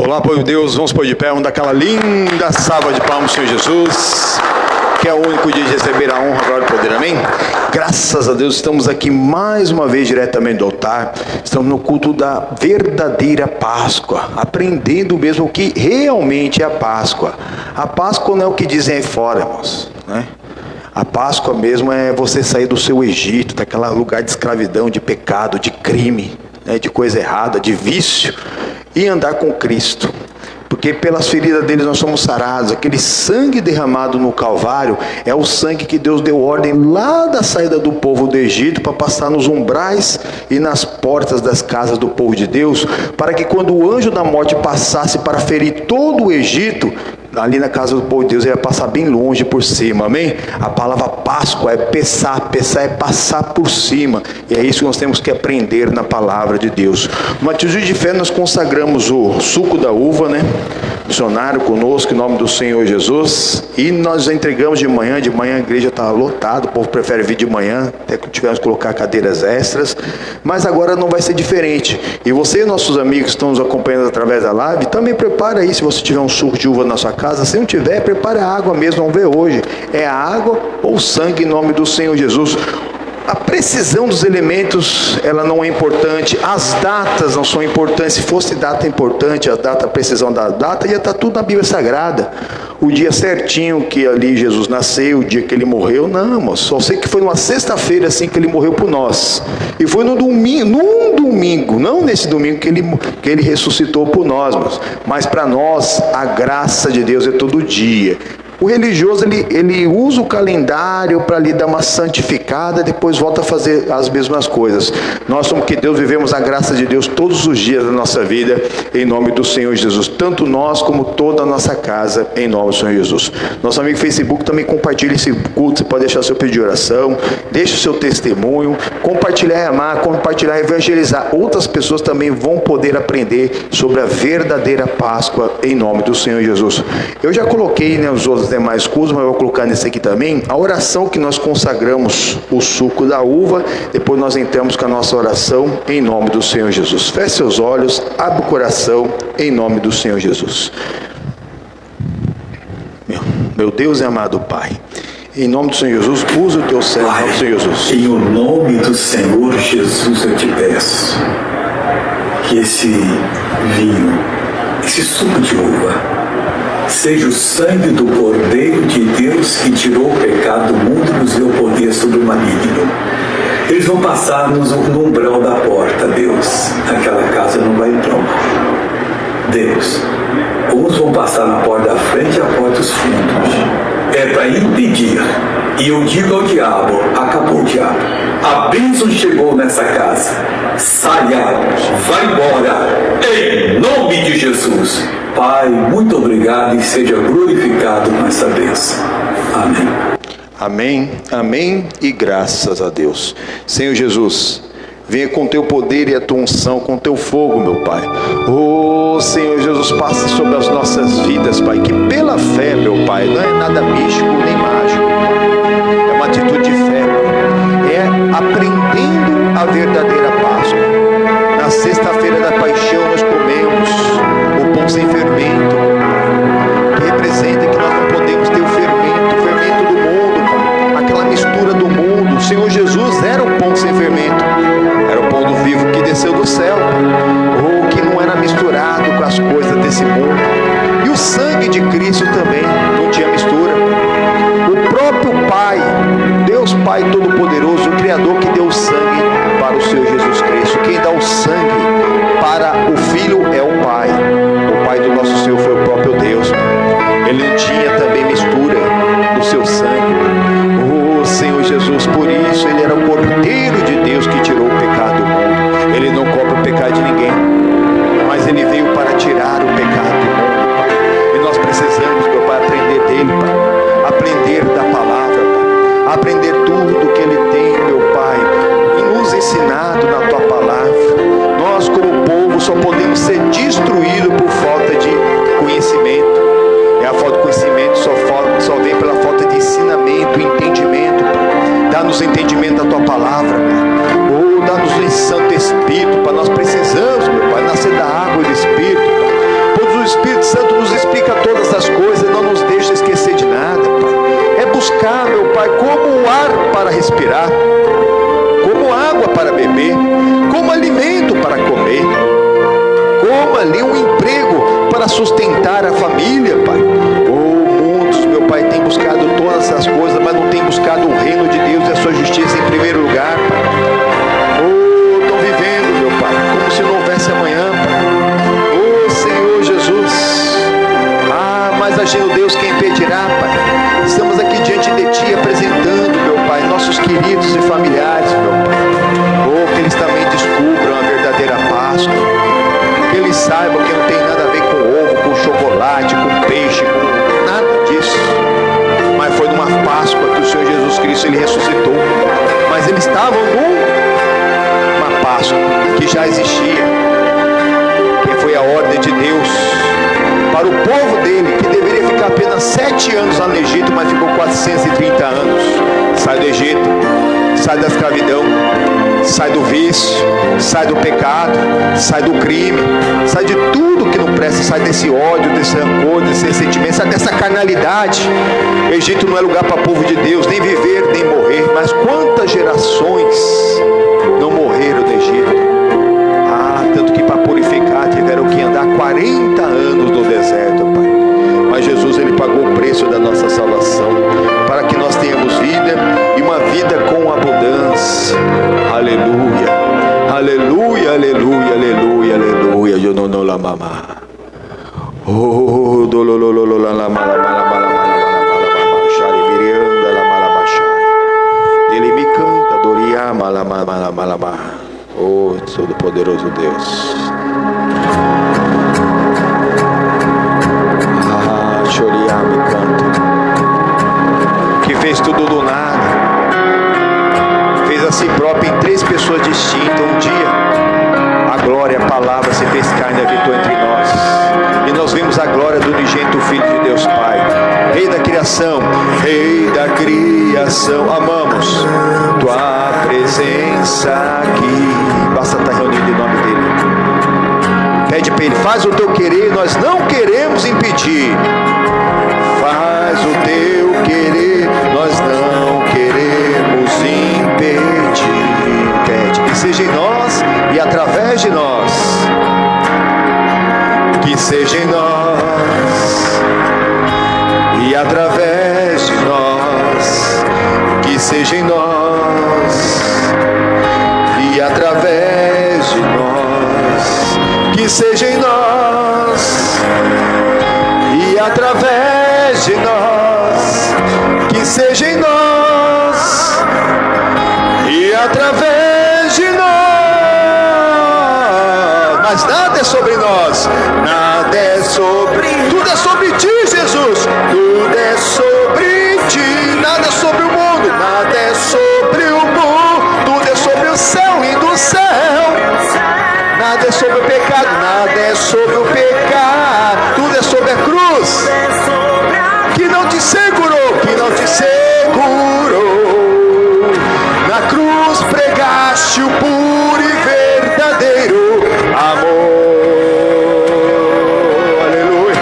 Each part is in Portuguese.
Olá, povo de Deus, vamos pôr de pé, vamos dar aquela linda salva de palmas, Senhor Jesus, que é o único dia de receber a honra, glória e poder, amém? Graças a Deus, estamos aqui mais uma vez diretamente do altar, estamos no culto da verdadeira Páscoa, aprendendo mesmo o que realmente é a Páscoa. A Páscoa não é o que dizem aí fora, irmãos, né? A Páscoa mesmo é você sair do seu Egito, daquele lugar de escravidão, de pecado, de crime, né, de coisa errada, de vício, e andar com Cristo. Porque pelas feridas dele nós somos sarados. Aquele sangue derramado no Calvário é o sangue que Deus deu ordem lá da saída do povo do Egito para passar nos umbrais e nas portas das casas do povo de Deus, para que quando o anjo da morte passasse para ferir todo o Egito, ali na casa do povo de Deus, ele ia passar bem longe por cima, amém? A palavra Páscoa é pesar é passar por cima, e é isso que nós temos que aprender na palavra de Deus. No atitude de fé nós consagramos o suco da uva, né? Missionário conosco, em nome do Senhor Jesus, e nós entregamos de manhã a igreja está lotada, o povo prefere vir de manhã, até que tivemos que colocar cadeiras extras, mas agora não vai ser diferente, e você e nossos amigos que estão nos acompanhando através da live, também prepara aí, se você tiver um suco de uva na sua casa, se não tiver, prepare a água mesmo, vamos ver hoje, é a água ou sangue em nome do Senhor Jesus. A precisão dos elementos, ela não é importante, as datas não são importantes. Se fosse data importante, a precisão da data, ia estar tudo na Bíblia Sagrada. O dia certinho que ali Jesus nasceu, o dia que ele morreu, não, mas só sei que foi numa sexta-feira assim que ele morreu por nós. E foi num domingo, não nesse domingo que ele ressuscitou por nós, mas para nós a graça de Deus é todo dia. O religioso, ele usa o calendário para lhe dar uma santificada, depois volta a fazer as mesmas coisas. Nós somos que Deus, vivemos a graça de Deus todos os dias da nossa vida, em nome do Senhor Jesus. Tanto nós como toda a nossa casa, em nome do Senhor Jesus. Nosso amigo Facebook também compartilha esse culto, você pode deixar seu pedido de oração, deixa o seu testemunho, compartilhar e amar, compartilhar e evangelizar. Outras pessoas também vão poder aprender sobre a verdadeira Páscoa, em nome do Senhor Jesus. Eu já coloquei, né, os outros demais cultos, mas eu vou colocar nesse aqui também, a oração que nós consagramos o suco da uva, depois nós entramos com a nossa oração em nome do Senhor Jesus. Feche seus olhos, abre o coração em nome do Senhor Jesus. Meu Deus e amado Pai, em nome do Senhor Jesus, usa o teu servo, em nome do Senhor Jesus. Em o nome do Senhor Jesus eu te peço que esse vinho, esse suco de uva, seja o sangue do Cordeiro de Deus que tirou o pecado do mundo e nos deu poder sobre o maligno. Eles vão passar no umbral da porta, Deus. Aquela casa não vai entrar. Deus, uns vão passar na porta da frente e a porta dos fundos. É para impedir. E eu digo ao diabo, acabou o diabo. A bênção chegou nessa casa. Saia, vai embora, em nome de Jesus. Pai, muito obrigado e seja glorificado nessa bênção. Amém. Amém, amém e graças a Deus. Senhor Jesus, venha com teu poder e a tua unção, com teu fogo, meu Pai. Oh, Senhor Jesus, passe sobre as nossas vidas, Pai, que pela fé, meu Pai, não é nada místico nem mágico, Pai. É uma atitude de fé, Pai. É aprendendo a verdadeira Páscoa. Na sexta-feira da paixão nós comemos o pão sem fermento, que representa que nós não podemos ter o fermento do mundo, Pai. Aquela mistura do mundo. O Senhor Jesus era o pão sem fermento, era o pão do vivo que desceu do céu, ou que não era misturado com as coisas desse mundo. E o sangue de Cristo também não tinha mistura. O próprio Pai, Deus Pai Todo-Poderoso, o Criador, que deu o sangue para o Senhor Jesus Cristo. Quem dá o sangue para o Filho é o Pai. O Pai do nosso Senhor foi o próprio Deus. Ele não tinha também mistura do seu sangue. Oh, Senhor Jesus, por isso Ele era o Cordeiro de Deus que tirou o pecado do mundo. Ele não cobra o pecado de ninguém, mas Ele veio para tirar o pecado do mundo, Pai. E nós precisamos, meu Pai, aprender dele, Pai. Aprender da palavra, Pai. Aprender tudo que Ele tem, meu Pai, e nos ensinado na Tua palavra. Nós, como povo, só podemos ser destruídos por falta de conhecimento. E a falta de conhecimento só vem pela falta de ensinamento, entendimento, Pai. Dá-nos entendimento da Tua palavra, Pai. buscar, meu Pai, como o ar para respirar, como água para beber, como alimento para comer, como ali um emprego para sustentar a família, Pai. Muitos, meu Pai, tem buscado todas essas coisas, mas não tem buscado o reino de Deus e a sua justiça em primeiro lugar, Pai. Estão vivendo, meu Pai, como se não houvesse amanhã, Pai. Senhor Jesus. Mas agindo Deus, quem impedirá, Pai? Estamos aqui diante de Ti, apresentando, meu Pai, nossos queridos e familiares, meu Pai. Que eles também descubram a verdadeira Páscoa, que eles saibam que não tem nada a ver com ovo, com chocolate, com peixe, com nada disso, mas foi numa Páscoa que o Senhor Jesus Cristo, Ele ressuscitou, mas eles estavam numa Páscoa que já existia, que foi a ordem de Deus para o povo dele, que deveria ficar apenas 7 anos lá no Egito, mas ficou 430 anos. Sai do Egito, sai da escravidão, sai do vício, sai do pecado, sai do crime, sai de tudo que não presta, sai desse ódio, desse rancor, desse ressentimento, sai dessa carnalidade. O Egito não é lugar para o povo de Deus, nem viver, nem morrer. Mas quantas gerações não morreram no Egito? Tanto que para purificar tiveram que andar 40 anos no deserto, Pai. Mas Jesus, Ele pagou o preço da nossa salvação, para que nós tenhamos vida, e uma vida com abundância. Aleluia, aleluia, aleluia, aleluia, aleluia. Eu não la mama. Oh, dololololo la la mala mala mala mala xaribirianda la mala baixar. Ele me canta doria mala mala mala mala. Oh, Todo-Poderoso Deus. Choriar me canta. Que fez tudo do nada. Fez a si próprio em 3 pessoas distintas. Um dia, a glória, a palavra se fez carne e habitou entre nós. E nós vimos a glória do unigênito Filho de Deus Pai. Rei da criação, Rei da criação. Amamos Tua presença aqui. Basta estar reunido em nome dEle. Pede para Ele, faz o Teu querer, nós não queremos impedir. Faz o Teu querer, nós não queremos impedir. Pede que seja em nós e através de nós. Que seja em nós e através de nós. Que seja em nós e através de nós, que seja em nós e através de nós, que seja em nós e através de nós. Mas nada é sobre nós, nada é sobre, tudo é sobre Ti, Jesus, tudo é sobre Ti, nada é sobre o mundo, nada é sobre o mundo, tudo é sobre o céu e do céu. Nada é sobre o pecado, nada é sobre o pecado, tudo é sobre a cruz, que não te segurou, que não te segurou. Na cruz pregaste o puro e verdadeiro amor. Aleluia,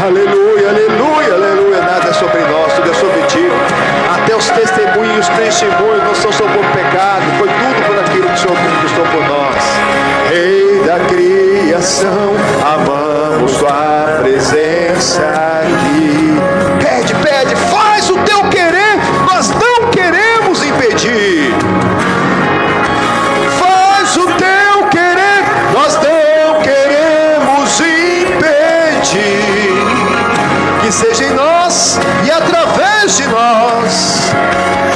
aleluia, aleluia, aleluia. Nada é sobre nós, tudo é sobre Ti. Até os testemunhos não são sobre o pecado, foi tudo por aquilo que o Senhor conquistou por nós. Rei da criação, amamos Tua presença aqui. Pede, pede, faz o Teu querer, nós não queremos impedir. Faz o Teu querer, nós não queremos impedir. Que seja em nós e através de nós.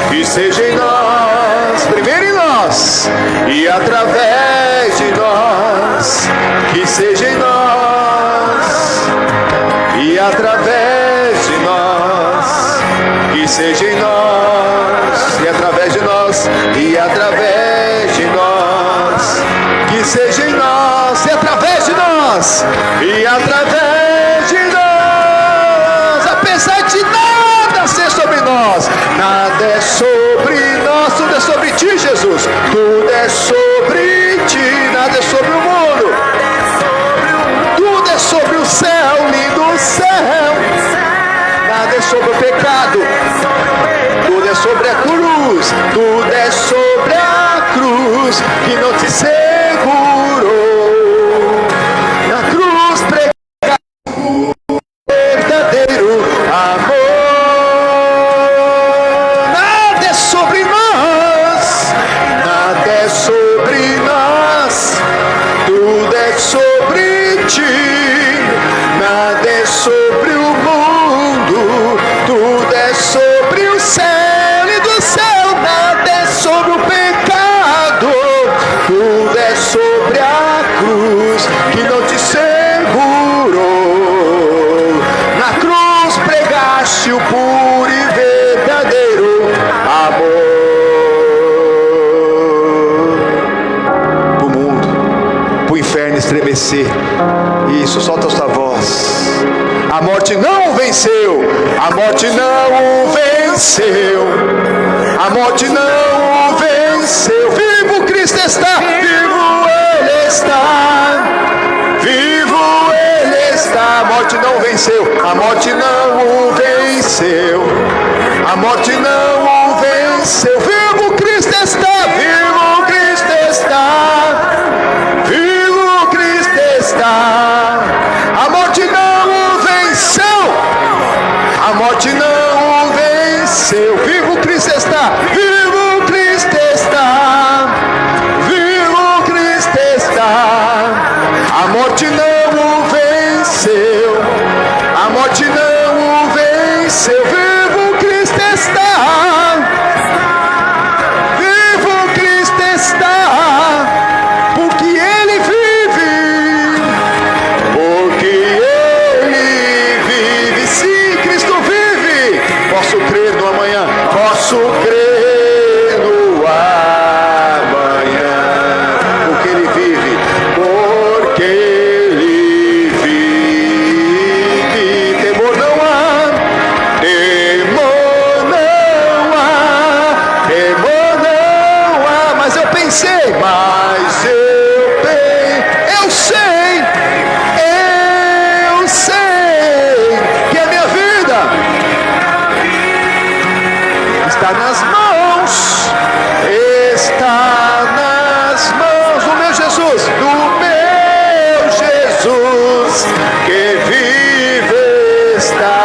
Que seja em nós, primeiro em nós e através de nós. Que seja em nós e através de nós. Que seja em nós e através de nós e através de nós. Que seja em nós e através de nós e através de nós. Apesar de nada ser sobre nós, nada é sobre nós, tudo é sobre Ti, Jesus. Tudo é sobre Ti, nada é sobre o mundo. sobre o céu, lindo céu. Nada é sobre o pecado, cruz, tudo é sobre a cruz que não te segurou. Na cruz pregar o verdadeiro amor. Nada é sobre nós, nada é sobre nós, tudo é sobre ti. Nada é sobre o mundo, tudo é sobre o céu e do céu. Nada é sobre o pecado, tudo é sobre a cruz que não te segurou. Na cruz pregaste o puro e verdadeiro amor. Pro mundo, pro inferno estremecer. Isso, solta a sua voz. A morte não o venceu, a morte não o venceu, a morte não o venceu. Vivo Cristo está, vivo Ele está, vivo Ele está. A morte não o venceu, a morte não o venceu, a morte não o venceu. Vivo Cristo está, vivo Cristo está, vivo Cristo está. A morte não o venceu, a morte não o venceu. Vivo Cristo está, vivo Cristo está, vivo Cristo está. A morte não o venceu, a morte não o venceu. Vivo Cristo está, vivo Cristo está, porque Ele vive, porque Ele vive. Sim, Cristo vive. Posso crer no amanhã, posso crer no amanhã, porque Ele vive, porque Ele vive. Temor não há, temor não há, temor não há. Mas eu pensei, eu sei que a minha vida está nas mãos do meu Jesus, que vive está.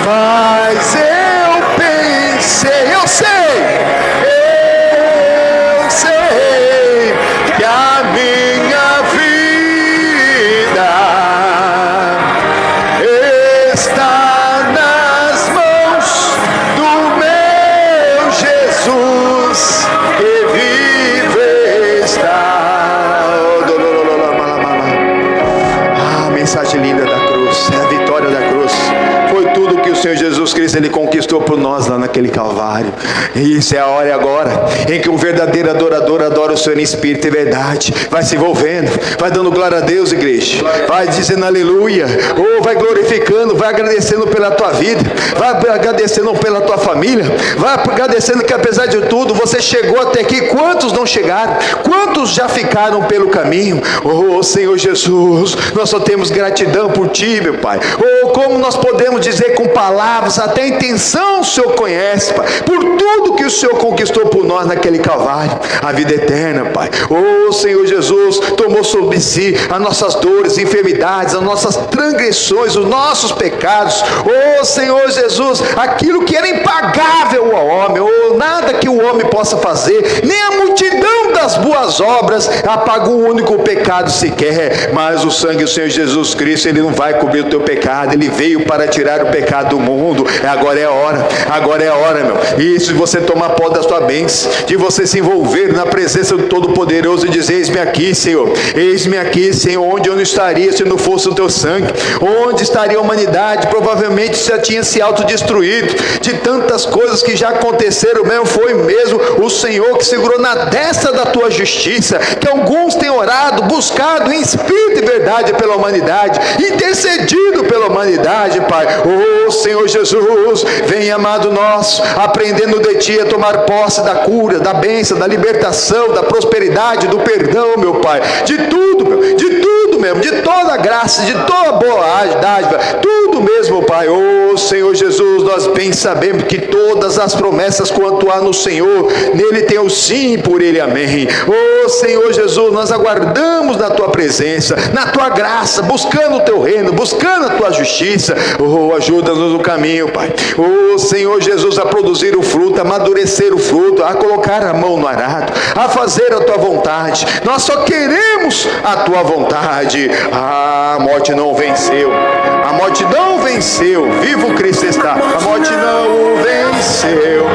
Mas eu pensei, eu sei que a minha vida está nas mãos do meu Jesus, que vive está. Ah, mensagem linda da cruz, é a vitória da cruz. Foi tudo que o Senhor Jesus Cristo Ele conquistou por nós lá naquele Calvário. E isso é a hora e agora em que um verdadeiro adorador adora o Senhor em espírito e verdade. Vai se envolvendo, vai dando glória a Deus, igreja. Vai dizendo aleluia, ou vai glorificando, vai agradecendo pela tua vida, vai agradecendo pela tua família, vai agradecendo que apesar de tudo você chegou até aqui. Quantos não chegaram? Quantos já ficaram pelo caminho? Oh Senhor Jesus, nós só temos gratidão por ti, meu Pai. Oh, como nós podemos dizer com palavras, até a intenção o Senhor conhece, Pai, por tudo que o Senhor conquistou por nós naquele Calvário, a vida eterna, Pai. Oh Senhor Jesus, tomou sobre si as nossas dores, enfermidades, as nossas transgressões, os nossos pecados. Oh Senhor Jesus, aquilo que era impagável ao homem, oh, nada que o homem possa fazer, nem a multidão das boas obras apagou o único pecado sequer. Mas o sangue do Senhor Jesus Cristo, Ele não vai cobrir o teu pecado. Ele veio para tirar o pecado do mundo. Agora é a hora, meu. E se você tomar posse da sua bênção, de você se envolver na presença do Todo-Poderoso e dizer: eis-me aqui, Senhor, onde eu não estaria se não fosse o teu sangue? Onde estaria a humanidade? Provavelmente já tinha se autodestruído de tantas coisas que já aconteceram mesmo. Foi mesmo o Senhor que segurou na destra da tua justiça, que alguns têm orado, buscado em espírito e verdade pela humanidade, intercedido pela humanidade, Pai. Oh Senhor Jesus, vem, amado nosso, aprendendo de ti a tomar posse da cura, da bênção, da libertação, da prosperidade, do perdão, meu Pai, de tudo, de tudo mesmo, de toda a graça, de toda a boa dádiva, tudo mesmo, Pai. Oh Oh Senhor Jesus, nós bem sabemos que todas as promessas quanto há no Senhor, nele tem o sim, por ele amém. Oh Senhor Jesus, nós aguardamos na tua presença, na tua graça, buscando o teu reino, buscando a tua justiça. Oh, ajuda-nos no caminho, Pai. Oh Senhor Jesus, a produzir o fruto, a amadurecer o fruto, a colocar a mão no arado, a fazer a tua vontade. Nós só queremos a tua vontade. A morte não venceu, a morte não venceu, vivo Cristo está. A morte não o venceu,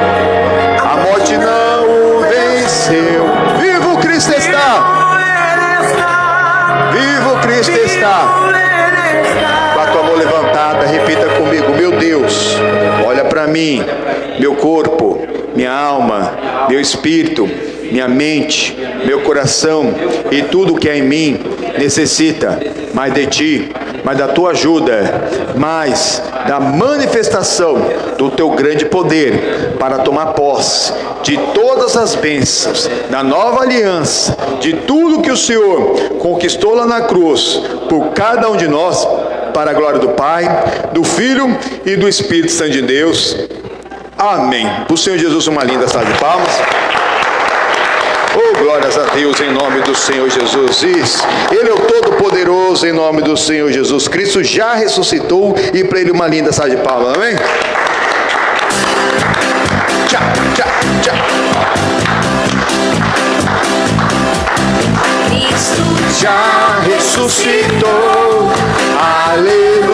a morte não o venceu, vivo Cristo está, vivo Cristo está. Com a tua mão levantada, repita comigo: meu Deus, olha para mim, meu corpo, minha alma, meu espírito, minha mente, meu coração e tudo que é em mim necessita mais de ti, mais da tua ajuda, mais da manifestação do teu grande poder para tomar posse de todas as bênçãos da nova aliança, de tudo que o Senhor conquistou lá na cruz por cada um de nós, para a glória do Pai, do Filho e do Espírito Santo de Deus. Amém. Para o Senhor Jesus uma linda salva de palmas. Oh, glórias a Deus em nome do Senhor Jesus. Isso. Ele é o Todo-Poderoso em nome do Senhor Jesus Cristo. Já ressuscitou e para ele uma linda salva de palmas. Amém? Tchau, tchau, tchau. Cristo já ressuscitou. Aleluia.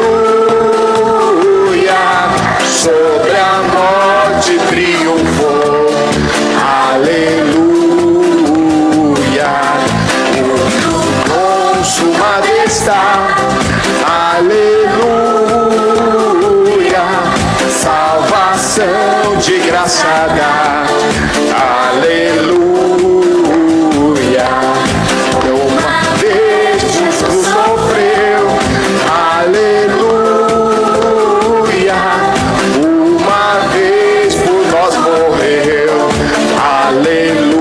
Sobre a morte triunfou. Aleluia. Consumado está, aleluia, salvação de graça dá, aleluia, uma vez Jesus sofreu, aleluia, uma vez por nós morreu, aleluia,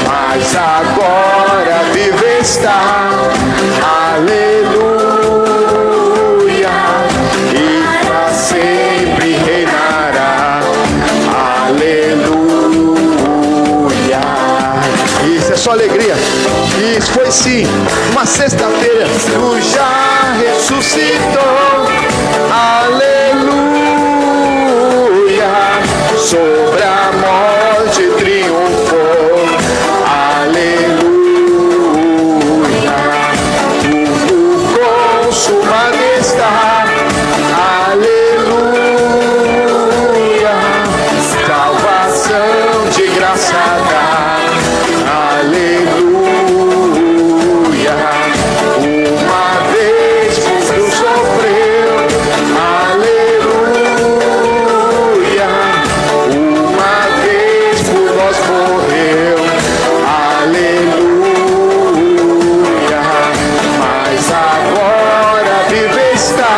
mas agora vive está, aleluia, e para sempre reinará, aleluia. Isso é só alegria. Isso foi sim uma sexta-feira. Tu já ressuscitou, aleluia, sobre a morte triunfou, aleluia. Consumado está, aleluia, salvação de graça dá, aleluia, uma vez Jesus sofreu, aleluia, uma vez por nós morreu, aleluia, mas agora vive está,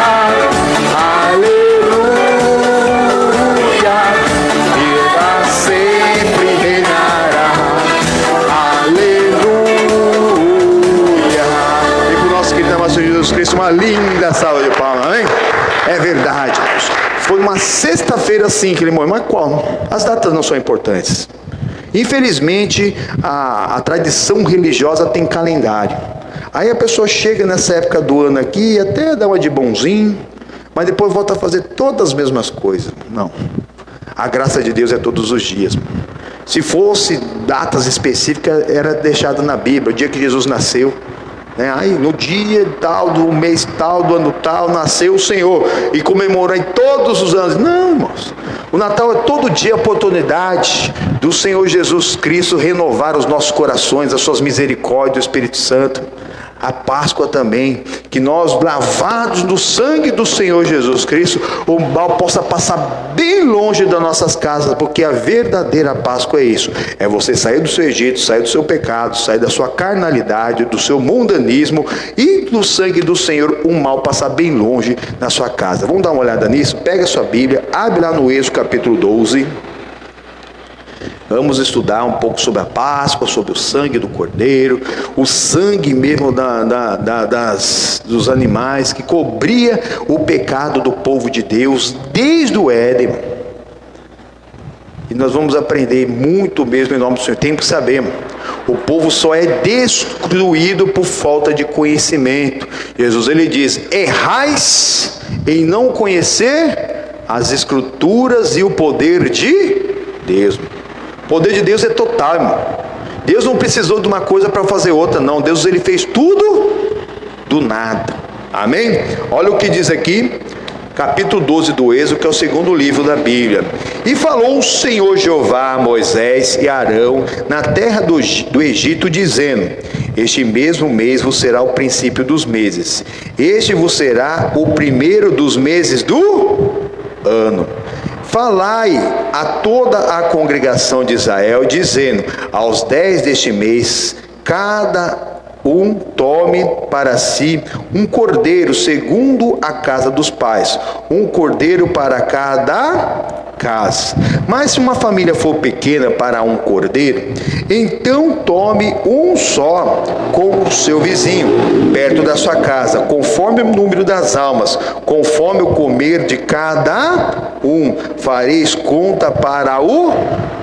aleluia, e para sempre reinará, aleluia. E para o nosso querido amado Senhor Jesus Cristo, uma linda salva de palmas, amém? É verdade, irmãos. Foi uma sexta-feira assim que ele morreu, mas qual? As datas não são importantes. Infelizmente, a tradição religiosa tem calendário. Aí a pessoa chega nessa época do ano aqui, até dá uma de bonzinho, mas depois volta a fazer todas as mesmas coisas. Não. A graça de Deus é todos os dias. Se fosse datas específicas, era deixado na Bíblia, o dia que Jesus nasceu. Aí no dia tal, do mês tal, do ano tal, nasceu o Senhor. E comemorar em todos os anos. Não, irmãos. O Natal é todo dia a oportunidade do Senhor Jesus Cristo renovar os nossos corações, as suas misericórdias do Espírito Santo. A Páscoa também, que nós, lavados no sangue do Senhor Jesus Cristo, o mal possa passar bem longe das nossas casas, porque a verdadeira Páscoa é isso, é você sair do seu Egito, sair do seu pecado, sair da sua carnalidade, do seu mundanismo, e do sangue do Senhor, o mal passar bem longe na sua casa. Vamos dar uma olhada nisso? Pega a sua Bíblia, abre lá no Êxodo capítulo 12, Vamos estudar um pouco sobre a Páscoa, sobre o sangue do Cordeiro, o sangue mesmo dos animais que cobria o pecado do povo de Deus desde o Éden. E nós vamos aprender muito mesmo em nome do Senhor. Tem que saber, o povo só é destruído por falta de conhecimento. Jesus, ele diz: errais em não conhecer as Escrituras e o poder de Deus. O poder de Deus é total, irmão. Deus não precisou de uma coisa para fazer outra, não. Deus, ele fez tudo do nada. Amém? Olha o que diz aqui, capítulo 12 do Êxodo, que é o segundo livro da Bíblia. E falou o Senhor Jeová a Moisés e Arão na terra do Egito, dizendo: este mesmo mês vos será o princípio dos meses, este vos será o primeiro dos meses do ano. Falai a toda a congregação de Israel, dizendo: aos 10 deste mês, cada um tome para si um cordeiro segundo a casa dos pais, um cordeiro para cada casa. Mas se uma família for pequena para um cordeiro, então tome um só com o seu vizinho, perto da sua casa, conforme o número das almas, conforme o comer de cada um. Fareis conta para o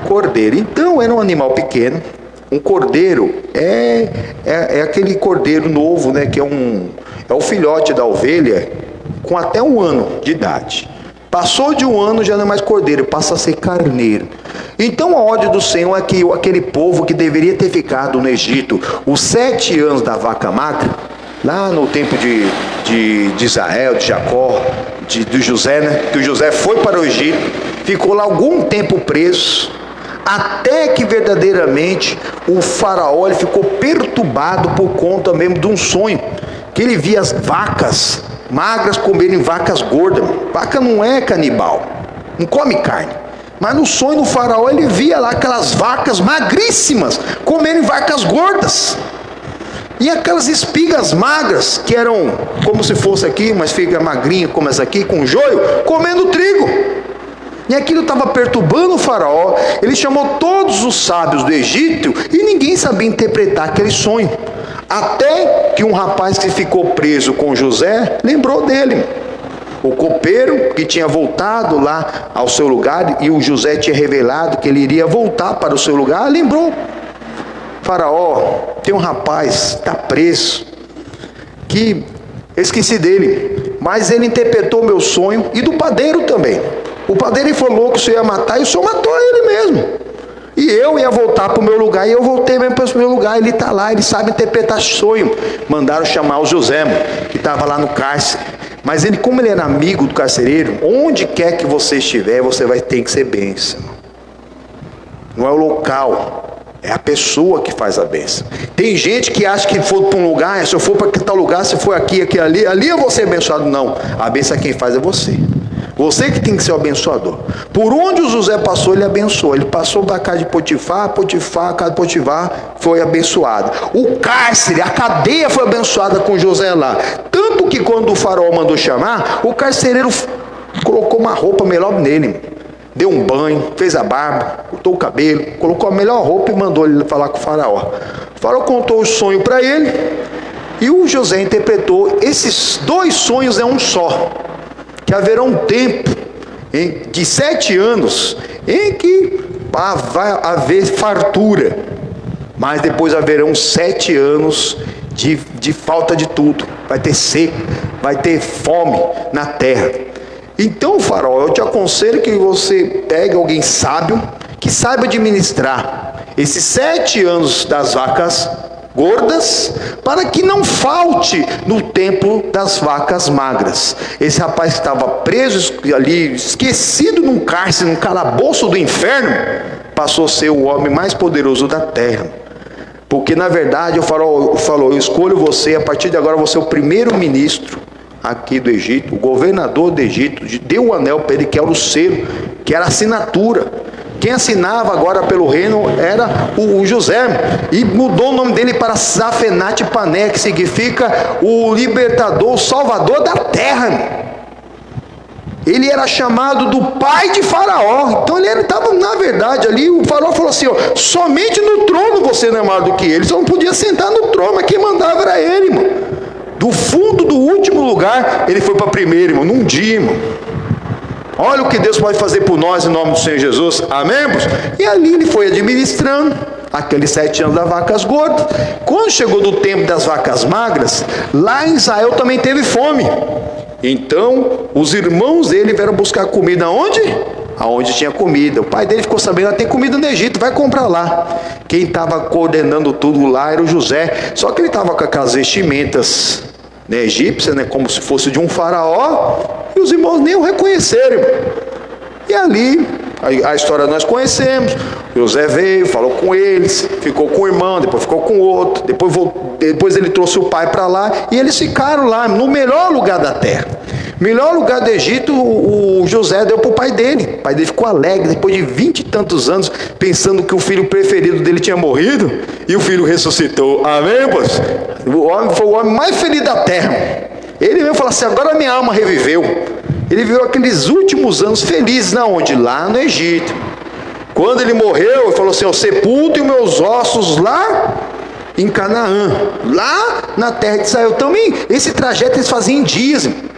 cordeiro. Então era um animal pequeno. Um cordeiro é aquele cordeiro novo, né, que é o filhote da ovelha, com até 1 ano de idade. Passou de 1 ano, já não é mais cordeiro, passa a ser carneiro. Então a ordem do Senhor é que aquele povo que deveria ter ficado no Egito os 7 anos da vaca magra, lá no tempo de Israel, de Jacó, de José, né, que o José foi para o Egito, ficou lá algum tempo preso, até que verdadeiramente o faraó, ele ficou perturbado por conta mesmo de um sonho, que ele via as vacas magras comerem vacas gordas. Vaca não é canibal, não come carne, mas no sonho do faraó ele via lá aquelas vacas magríssimas comerem vacas gordas, e aquelas espigas magras, que eram como se fosse aqui, uma espiga magrinha como essa aqui, com joio, comendo trigo. E aquilo estava perturbando o faraó. Ele chamou todos os sábios do Egito e ninguém sabia interpretar aquele sonho. Até que um rapaz que ficou preso com José lembrou dele. O copeiro que tinha voltado lá ao seu lugar, e o José tinha revelado que ele iria voltar para o seu lugar, lembrou: faraó, tem um rapaz, está preso, que eu esqueci dele, mas ele interpretou meu sonho, e do padeiro também. O padeiro falou que o senhor ia matar, e o senhor matou ele mesmo. E eu ia voltar para o meu lugar, e eu voltei mesmo para o meu lugar. Ele está lá, ele sabe interpretar sonho. Mandaram chamar o José, que estava lá no cárcere. Mas ele, como ele era amigo do carcereiro, onde quer que você estiver, você vai ter que ser bênção. Não é o local, é a pessoa que faz a bênção. Tem gente que acha que for para um lugar, se eu for para tal lugar, se for aqui, aqui, ali eu vou ser abençoado. Não, a bênção quem faz é você. Você que tem que ser o abençoador. Por onde o José passou, ele abençoou. Ele passou da casa de Potifar, a casa de Potifar foi abençoada. O cárcere, a cadeia foi abençoada com José lá. Tanto que quando o faraó mandou chamar, o carcereiro colocou uma roupa melhor nele. Deu um banho, fez a barba, cortou o cabelo, colocou a melhor roupa e mandou ele falar com o faraó. O faraó contou o sonho para ele, e o José interpretou: esses 2 sonhos é um só. Que haverá um tempo de 7 anos em que vai haver fartura, mas depois haverão 7 anos de falta de tudo. Vai ter seca, vai ter fome na terra. Então, faraó, eu te aconselho que você pegue alguém sábio, que saiba administrar esses 7 anos das vacas gordas, para que não falte no tempo das vacas magras. Esse rapaz que estava preso ali, esquecido num cárcere, num calabouço do inferno, passou a ser o homem mais poderoso da terra. Porque na verdade o faraó falou: eu escolho você, a partir de agora você é o primeiro ministro aqui do Egito. O governador do Egito deu um anel para ele, que era o selo, que era a assinatura. Quem assinava agora pelo reino era o José, e mudou o nome dele para Zafenate Pané, que significa o libertador, o salvador da terra. ele era chamado do pai de Faraó. Então ele estava, na verdade, ali, o Faraó falou assim, ó, somente no trono você não é maior do que ele. Você não podia sentar no trono, mas quem mandava era ele, irmão. Do fundo do último lugar, ele foi para primeiro, irmão, num dia, irmão. Olha o que Deus pode fazer por nós em nome do Senhor Jesus, amém, irmãos? E ali ele foi administrando aqueles 7 anos das vacas gordas. Quando chegou do tempo das vacas magras, lá em Israel também teve fome. Então os irmãos dele vieram buscar comida onde? Aonde tinha comida. O pai dele ficou sabendo, tem comida no Egito, vai comprar lá. Quem estava coordenando tudo lá era o José. Só que ele estava com aquelas vestimentas, né, egípcias, né, como se fosse de um faraó, e os irmãos nem o reconheceram. E ali, a história nós conhecemos. José veio, falou com eles, ficou com o irmão, depois ficou com o outro, depois ele trouxe o pai para lá, e eles ficaram lá, no melhor lugar da terra. Melhor lugar do Egito, o José deu para o pai dele. O pai dele ficou alegre, depois de 20 e tantos anos, pensando que o filho preferido dele tinha morrido, e o filho ressuscitou. Amém, pois? O homem foi o homem mais feliz da terra. Ele mesmo falou assim, agora minha alma reviveu. Ele viveu aqueles últimos anos felizes, na onde? Lá no Egito. Quando ele morreu, ele falou assim, eu sepulto os meus ossos lá em Canaã, lá na terra de Israel. Também, esse trajeto eles faziam em dias, irmão.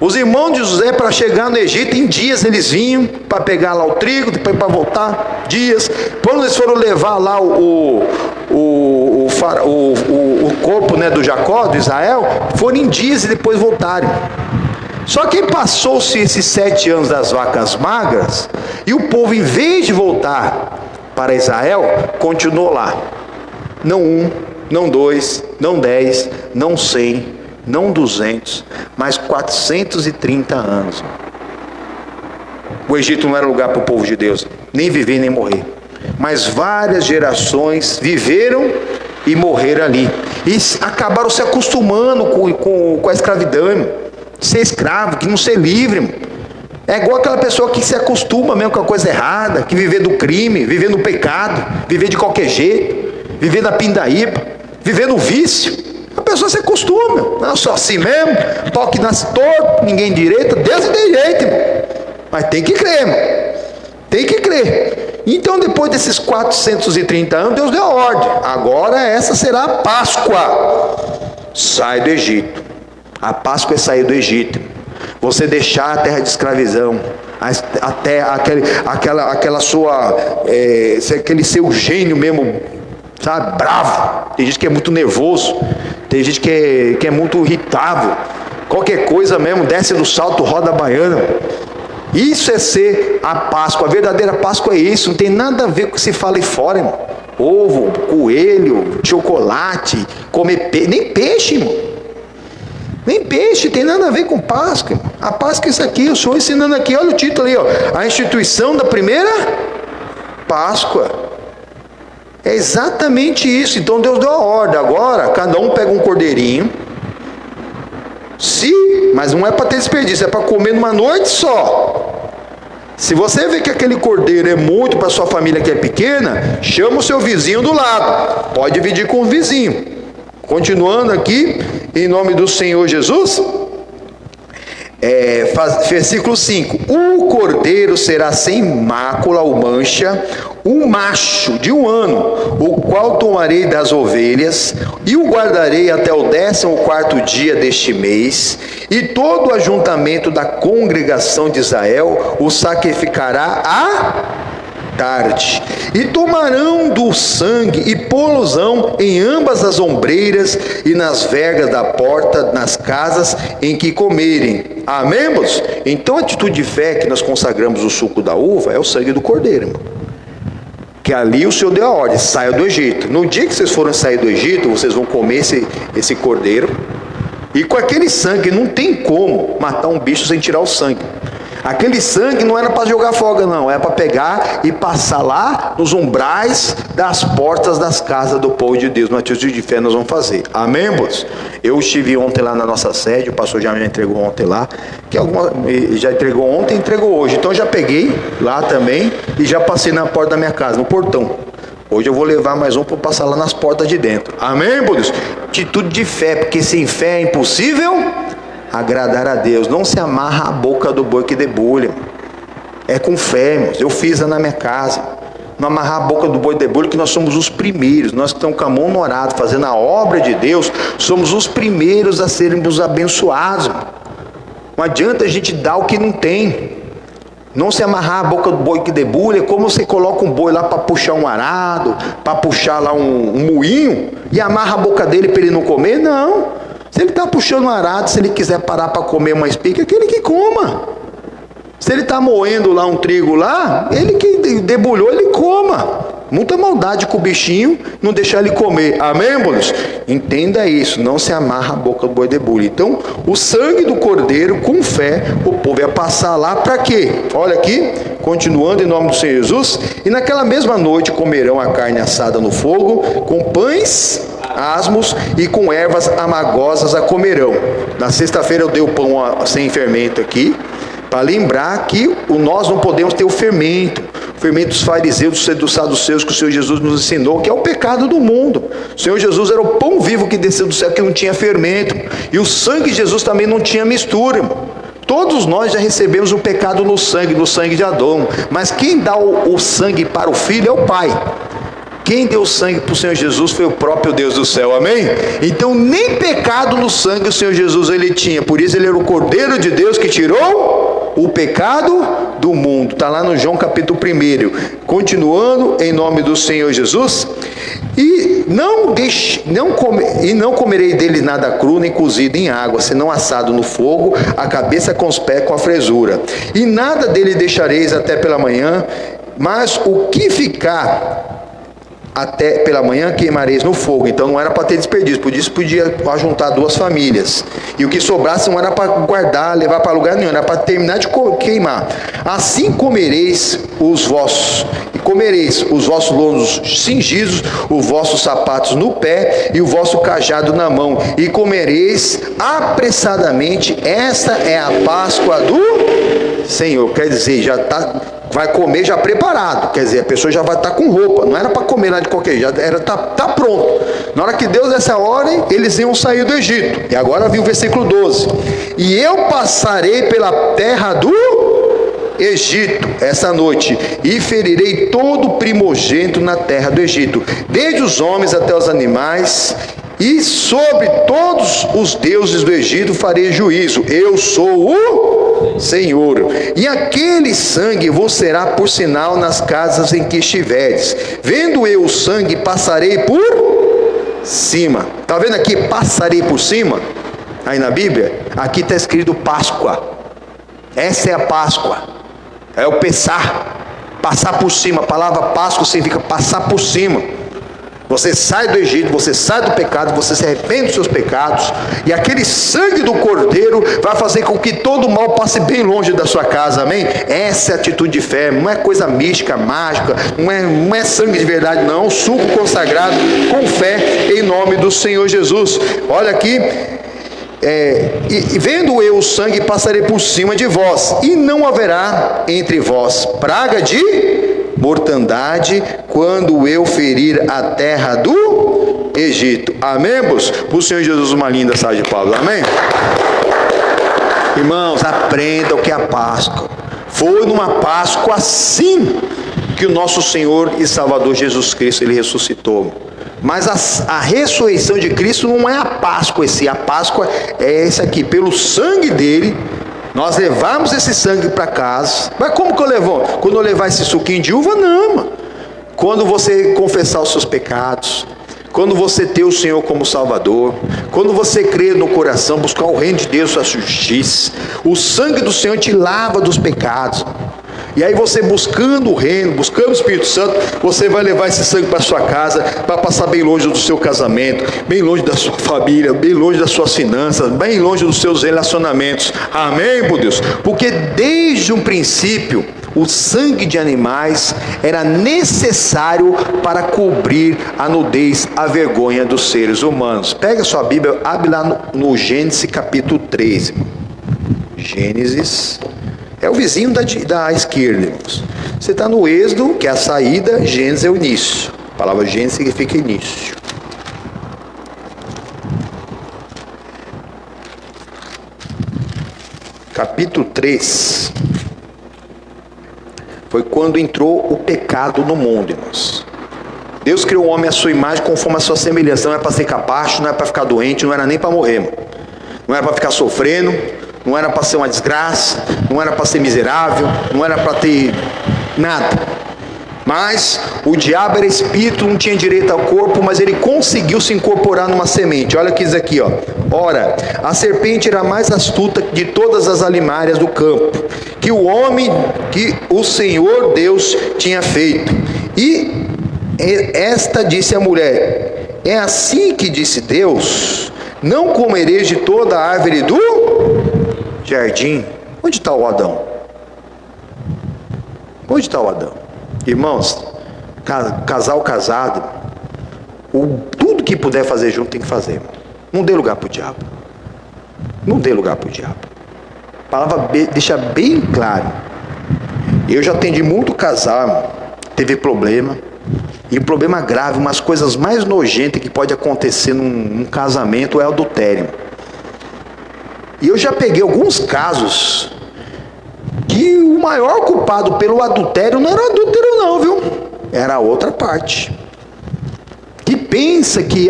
Os irmãos de José, para chegar no Egito, em dias eles vinham para pegar lá o trigo, depois para voltar, dias. Quando eles foram levar lá o corpo, né, do Jacó, do Israel, foram em dias e depois voltaram. Só que passou-se esses 7 anos das vacas magras, e o povo, em vez de voltar para Israel, continuou lá. Não 1, não 2, não 10, não 100, não 200, mas 430 anos. O Egito não era lugar para o povo de Deus, nem viver nem morrer. Mas várias gerações viveram e morreram ali. E acabaram se acostumando com a escravidão, irmão. Ser escravo, que não ser livre, irmão. É igual aquela pessoa que se acostuma mesmo com a coisa errada, que viver do crime, viver no pecado, viver de qualquer jeito, viver na pindaíba, viver no vício. A pessoa se acostuma, não só assim mesmo, toque nasce torto, ninguém direita, Deus não tem jeito, irmão. Mas tem que crer, irmão. Tem que crer. Então, depois desses 430 anos, Deus deu a ordem. Agora essa será a Páscoa. Sai do Egito. A Páscoa é sair do Egito. Você deixar a terra de escravidão, até aquela sua, aquele seu gênio mesmo, sabe, bravo. Tem gente que é muito nervoso, tem gente que é muito irritável. Qualquer coisa mesmo, desce no salto, roda a baiana. Isso é ser a Páscoa. A verdadeira Páscoa é isso. Não tem nada a ver com o que se fala aí fora, irmão. Ovo, coelho, chocolate, comer peixe. Nem peixe, irmão. Nem peixe, tem nada a ver com Páscoa, irmão. A Páscoa é isso aqui, eu estou ensinando aqui. Olha o título aí, ó. A instituição da primeira Páscoa. É exatamente isso. Então Deus deu a ordem. Agora, cada um pega um cordeirinho. Mas não é para ter desperdício, é para comer numa noite só. Se você vê que aquele cordeiro é muito para sua família que é pequena, chama o seu vizinho do lado. Pode dividir com o vizinho. Continuando aqui, em nome do Senhor Jesus. Versículo 5: o cordeiro será sem mácula ou mancha, um macho de 1 ano, o qual tomarei das ovelhas, e o guardarei até o 14º dia deste mês, e todo o ajuntamento da congregação de Israel o sacrificará à tarde, e tomarão do sangue e pô-lo-ão em ambas as ombreiras e nas vergas da porta, nas casas em que comerem. Amém, irmãos? Então a atitude de fé que nós consagramos o suco da uva é o sangue do cordeiro, irmão. Que ali o Senhor deu a ordem, saia do Egito. No dia que vocês forem sair do Egito, vocês vão comer esse cordeiro, e com aquele sangue não tem como matar um bicho sem tirar o sangue. Aquele sangue não era para jogar folga, não, era para pegar e passar lá nos umbrais das portas das casas do povo de Deus. Uma atitude de fé nós vamos fazer. Amém, irmãos? Eu estive ontem lá na nossa sede, o pastor já me entregou ontem lá, já entregou ontem e entregou hoje. Então eu já peguei lá também e já passei na porta da minha casa, no portão. Hoje eu vou levar mais um para passar lá nas portas de dentro. Amém, irmãos? Atitude de fé, porque sem fé é impossível agradar a Deus. Não se amarra a boca do boi que debulha. É com fé, irmãos. Eu fiz na minha casa. Não amarrar a boca do boi que debulha, que nós somos os primeiros. Nós que estamos com a mão no arado, fazendo a obra de Deus, somos os primeiros a sermos abençoados, irmão. Não adianta a gente dar o que não tem. Não se amarrar a boca do boi que debulha, como você coloca um boi lá para puxar um arado, para puxar lá um moinho, e amarra a boca dele para ele não comer? Não. Se ele está puxando um arado, se ele quiser parar para comer uma espiga, aquele que coma. Se ele está moendo lá um trigo lá, ele que debulhou, ele coma. Muita maldade com o bichinho, não deixar ele comer. Amém, irmãos? Entenda isso, não se amarra a boca do boi debulha. Então, o sangue do cordeiro, com fé, o povo ia passar lá para quê? Olha aqui, continuando em nome do Senhor Jesus. E naquela mesma noite comerão a carne assada no fogo, com pães asmos e com ervas amargosas a comerão. Na sexta-feira eu dei o pão sem fermento aqui, para lembrar que nós não podemos ter o fermento dos fariseus, dos saduceus, que o Senhor Jesus nos ensinou, que é o pecado do mundo. O Senhor Jesus era o pão vivo que desceu do céu, que não tinha fermento, e o sangue de Jesus também não tinha mistura, irmão. Todos nós já recebemos o pecado no sangue de Adão, mas quem dá o sangue para o Filho é o Pai. Quem deu sangue para o Senhor Jesus foi o próprio Deus do céu, amém? Então nem pecado no sangue o Senhor Jesus ele tinha, por isso ele era o Cordeiro de Deus que tirou o pecado do mundo. Está lá no João capítulo 1, continuando em nome do Senhor Jesus. E não comerei dele nada cru, nem cozido em água, senão assado no fogo, a cabeça com os pés com a fresura. E nada dele deixareis até pela manhã, mas o que ficar até pela manhã queimareis no fogo. Então não era para ter desperdício, por isso podia ajuntar 2 famílias, e o que sobrasse não era para guardar, levar para lugar nenhum, era para terminar de queimar. Assim comereis os vossos lombos cingidos, os vossos sapatos no pé e o vosso cajado na mão, e comereis apressadamente. Esta é a Páscoa do Senhor. Quer dizer, já vai comer já preparado, quer dizer, a pessoa já vai estar com roupa, não era para comer lá de qualquer jeito, já era tá pronto. Na hora que Deus desse a ordem, eles iam sair do Egito. E agora viu o versículo 12: e eu passarei pela terra do Egito essa noite, e ferirei todo primogênito na terra do Egito, desde os homens até os animais, e sobre todos os deuses do Egito farei juízo. Eu sou o Senhor. E aquele sangue vos será por sinal nas casas em que estiveres. Vendo eu o sangue, passarei por cima. Está vendo aqui, passarei por cima? Aí na Bíblia, aqui está escrito Páscoa. Essa é a Páscoa. É o passar por cima. A palavra Páscoa significa passar por cima. Você sai do Egito, você sai do pecado, você se arrepende dos seus pecados, e aquele sangue do Cordeiro vai fazer com que todo o mal passe bem longe da sua casa, amém? Essa é a atitude de fé, não é coisa mística, mágica, não é sangue de verdade, não, é um suco consagrado com fé em nome do Senhor Jesus. Olha aqui, e vendo eu o sangue, passarei por cima de vós, e não haverá entre vós praga de mortandade, quando eu ferir a terra do Egito. Amém, irmãos? Para o Senhor Jesus uma linda salva de palmas, amém? Irmãos, aprendam que a Páscoa foi numa Páscoa assim que o nosso Senhor e Salvador Jesus Cristo, ele ressuscitou. Mas a ressurreição de Cristo não é a Páscoa em si, a Páscoa é esse aqui, pelo sangue dele. Nós levamos esse sangue para casa. Mas como que eu levo? Quando eu levar esse suquinho de uva? Não, mano. Quando você confessar os seus pecados, quando você ter o Senhor como Salvador, quando você crer no coração, buscar o reino de Deus, a sua justiça, o sangue do Senhor te lava dos pecados. E aí você buscando o reino, buscando o Espírito Santo, você vai levar esse sangue para sua casa, para passar bem longe do seu casamento, bem longe da sua família, bem longe das suas finanças, bem longe dos seus relacionamentos. Amém, por Deus? Porque desde o princípio, o sangue de animais era necessário para cobrir a nudez, a vergonha dos seres humanos. Pega a sua Bíblia, abre lá no Gênesis capítulo 13. Gênesis... é o vizinho da esquerda, irmãos. Você está no Êxodo, que é a saída, Gênesis é o início. A palavra Gênesis significa início. capítulo 3, foi quando entrou o pecado no mundo, irmãos. Deus criou o homem à sua imagem, conforme a sua semelhança. Não é para ser capacho, não é para ficar doente, não era nem para morrer, irmão. Não era para ficar sofrendo, não era para ser uma desgraça, não era para ser miserável, não era para ter nada. Mas o diabo era espírito, não tinha direito ao corpo, mas ele conseguiu se incorporar numa semente. Olha o que diz aqui, ó. Ora, a serpente era a mais astuta de todas as alimárias do campo, que o homem, que o Senhor Deus tinha feito. E esta disse à mulher: é assim que disse Deus, não comereis de toda a árvore do jardim. Onde está o Adão? Onde está o Adão? Irmãos, casal casado, tudo que puder fazer junto tem que fazer, irmão. Não dê lugar para o diabo. Não dê lugar para o diabo. A palavra deixa bem claro. Eu já atendi muito casal, irmão, teve problema, e problema grave, umas coisas mais nojentas que pode acontecer num casamento é o adultério. E eu já peguei alguns casos que o maior culpado pelo adultério não era o adúltero não, viu? Era a outra parte. Que pensa que,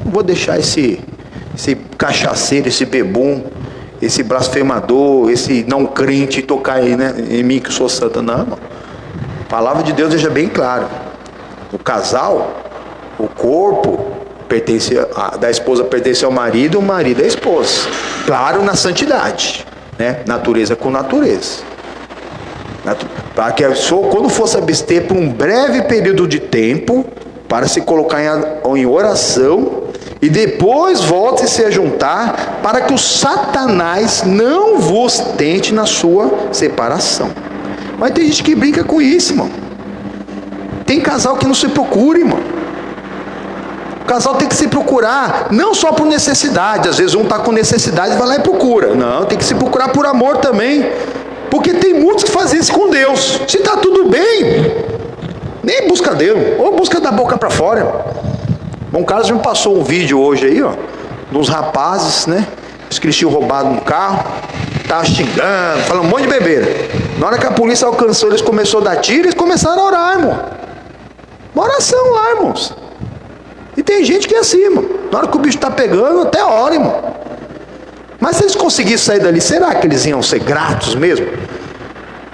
vou deixar esse cachaceiro, esse bebum, esse blasfemador, esse não crente tocar aí, né, em mim que sou santa. Não, irmão. A palavra de Deus deixa bem claro. O casal, o corpo da esposa pertence ao marido, o marido à esposa. Claro, na santidade, né? Natureza com natureza. Para que a pessoa, quando fosse abster por um breve período de tempo, para se colocar em oração, e depois volte-se a juntar, para que o Satanás não vos tente na sua separação. Mas tem gente que brinca com isso, irmão. Tem casal que não se procura, irmão. O casal tem que se procurar, não só por necessidade. Às vezes um está com necessidade e vai lá e procura. Não, tem que se procurar por amor também. Porque tem muitos que fazem isso com Deus. Se está tudo bem, nem busca Deus, ou busca da boca para fora. Bom, Carlos me passou um vídeo hoje aí, ó, dos rapazes, né? Que eles tinham roubado um carro, estavam xingando, falando um monte de bebeira. Na hora que a polícia alcançou, eles começaram a dar tiro, eles começaram a orar, irmão. Uma oração lá, irmãos. E tem gente que é assim, irmão. Na hora que o bicho está pegando, até ora, irmão. Mas se eles conseguissem sair dali, será que eles iam ser gratos mesmo?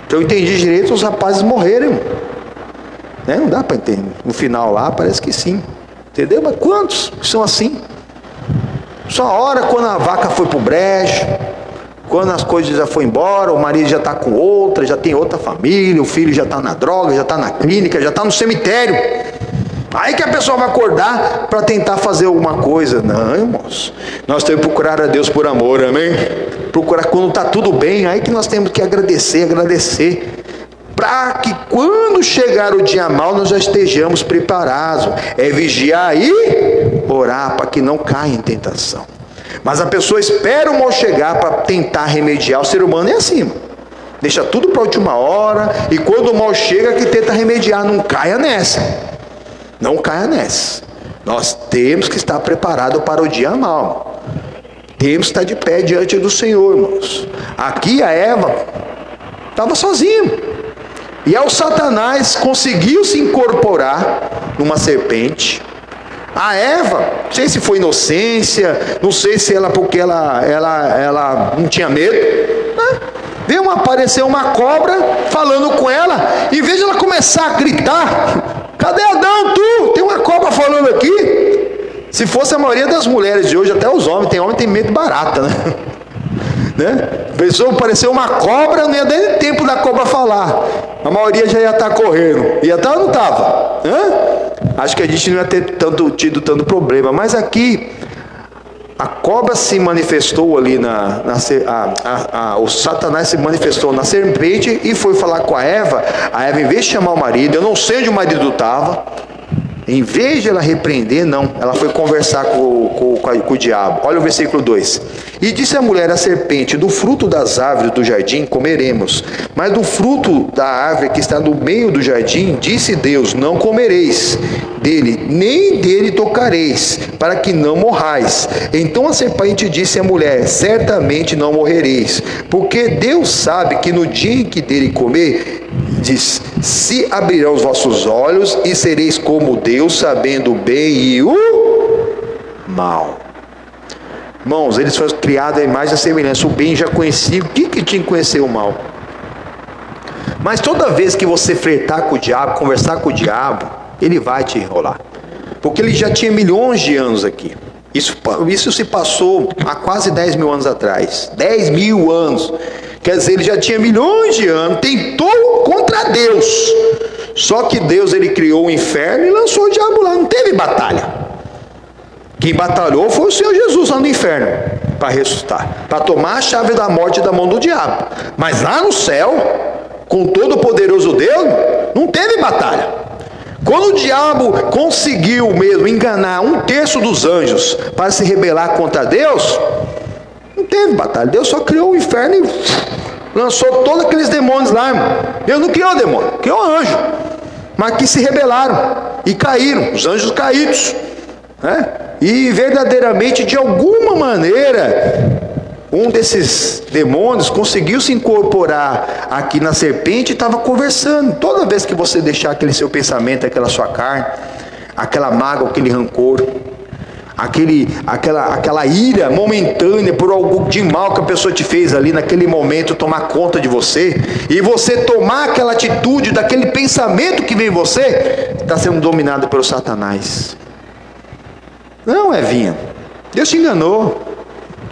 Se eu entendi direito, os rapazes morreram, irmão. Né? Não dá para entender. No final lá, parece que sim. Entendeu? Mas quantos são assim? Só ora quando a vaca foi pro brejo, quando as coisas já foram embora, o marido já está com outra, já tem outra família, o filho já está na droga, já está na clínica, já está no cemitério. Aí que a pessoa vai acordar para tentar fazer alguma coisa. Não, irmãos. Nós temos que procurar a Deus por amor, amém? Procurar quando está tudo bem, aí que nós temos que agradecer. Para que quando chegar o dia mau, nós já estejamos preparados. É vigiar e orar para que não caia em tentação. Mas a pessoa espera o mal chegar para tentar remediar. O ser humano é assim, irmão. Deixa tudo para a última hora, e quando o mal chega que tenta remediar. Não caia nessa. Não caia nessa. Nós temos que estar preparados para o dia mau. Temos que estar de pé diante do Senhor, irmãos. Aqui a Eva estava sozinha. E aí o Satanás conseguiu se incorporar numa serpente. A Eva, não sei se foi inocência, não sei se ela, porque ela não tinha medo, né? Veio aparecer uma cobra falando com ela, em vez de ela começar a gritar: cadê Adão, tu? Tem uma cobra falando aqui. Se fosse a maioria das mulheres de hoje, até os homens, tem homem que tem medo de barata, né? Pessoa apareceu uma cobra, não ia dar nem tempo da cobra falar. A maioria já ia estar correndo. Ia estar ou não estava? Acho que a gente não ia ter tido tanto problema. Mas aqui, a cobra se manifestou ali o Satanás se manifestou na serpente e foi falar com a Eva. A Eva, em vez de chamar o marido, eu não sei onde o marido estava, em vez de ela repreender, não, ela foi conversar com o diabo. Olha o versículo 2. E disse a mulher à serpente: do fruto das árvores do jardim comeremos, mas do fruto da árvore que está no meio do jardim, disse Deus: não comereis dele, nem dele tocareis, para que não morrais. Então a serpente disse à mulher: certamente não morrereis, porque Deus sabe que no dia em que dele comer, diz, se abrirão os vossos olhos e sereis como Deus, sabendo o bem e o mal. Irmãos, eles foram criados à imagem e semelhança. O bem já conhecia. O que tinha que conhecer o mal? Mas toda vez que você flertar com o diabo, conversar com o diabo, ele vai te enrolar. Porque ele já tinha milhões de anos aqui. Isso se passou há quase 10 mil anos atrás. 10 mil anos. Quer dizer, ele já tinha milhões de anos. Tentou contra Deus. Só que Deus, ele criou o inferno e lançou o diabo lá. Não teve batalha. Quem batalhou foi o Senhor Jesus lá no inferno, para ressuscitar, para tomar a chave da morte da mão do diabo. Mas lá no céu, com todo o poderoso Deus, não teve batalha. Quando o diabo conseguiu mesmo enganar 1/3 dos anjos para se rebelar contra Deus, não teve batalha. Deus só criou o inferno e lançou todos aqueles demônios lá, irmão. Deus não criou demônio, criou anjo, mas que se rebelaram e caíram, os anjos caídos, né? E verdadeiramente, de alguma maneira, um desses demônios conseguiu se incorporar aqui na serpente e estava conversando. Toda vez que você deixar aquele seu pensamento, aquela sua carne, aquela mágoa, aquele rancor, aquela ira momentânea por algo de mal que a pessoa te fez ali naquele momento tomar conta de você, e você tomar aquela atitude daquele pensamento que vem em você, está sendo dominado pelo Satanás. Não, Evinha, Deus te enganou.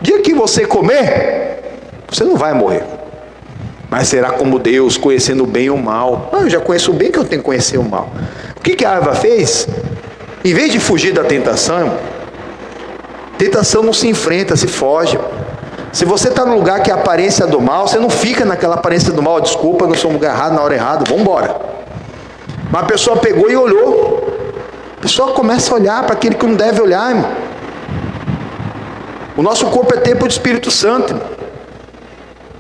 Dia que você comer, você não vai morrer, mas será como Deus, conhecendo o bem e o mal. Eu já conheço o bem, que eu tenho que conhecer o mal. O que a Eva fez? Em vez de fugir da tentação, tentação não se enfrenta, se foge. Se você está no lugar que é a aparência do mal, você não fica naquela aparência do mal. Desculpa, não sou no lugar errado, na hora errada, vamos embora. Mas a pessoa pegou e olhou. A pessoa começa a olhar para aquele que não deve olhar, irmão. O nosso corpo é templo do Espírito Santo.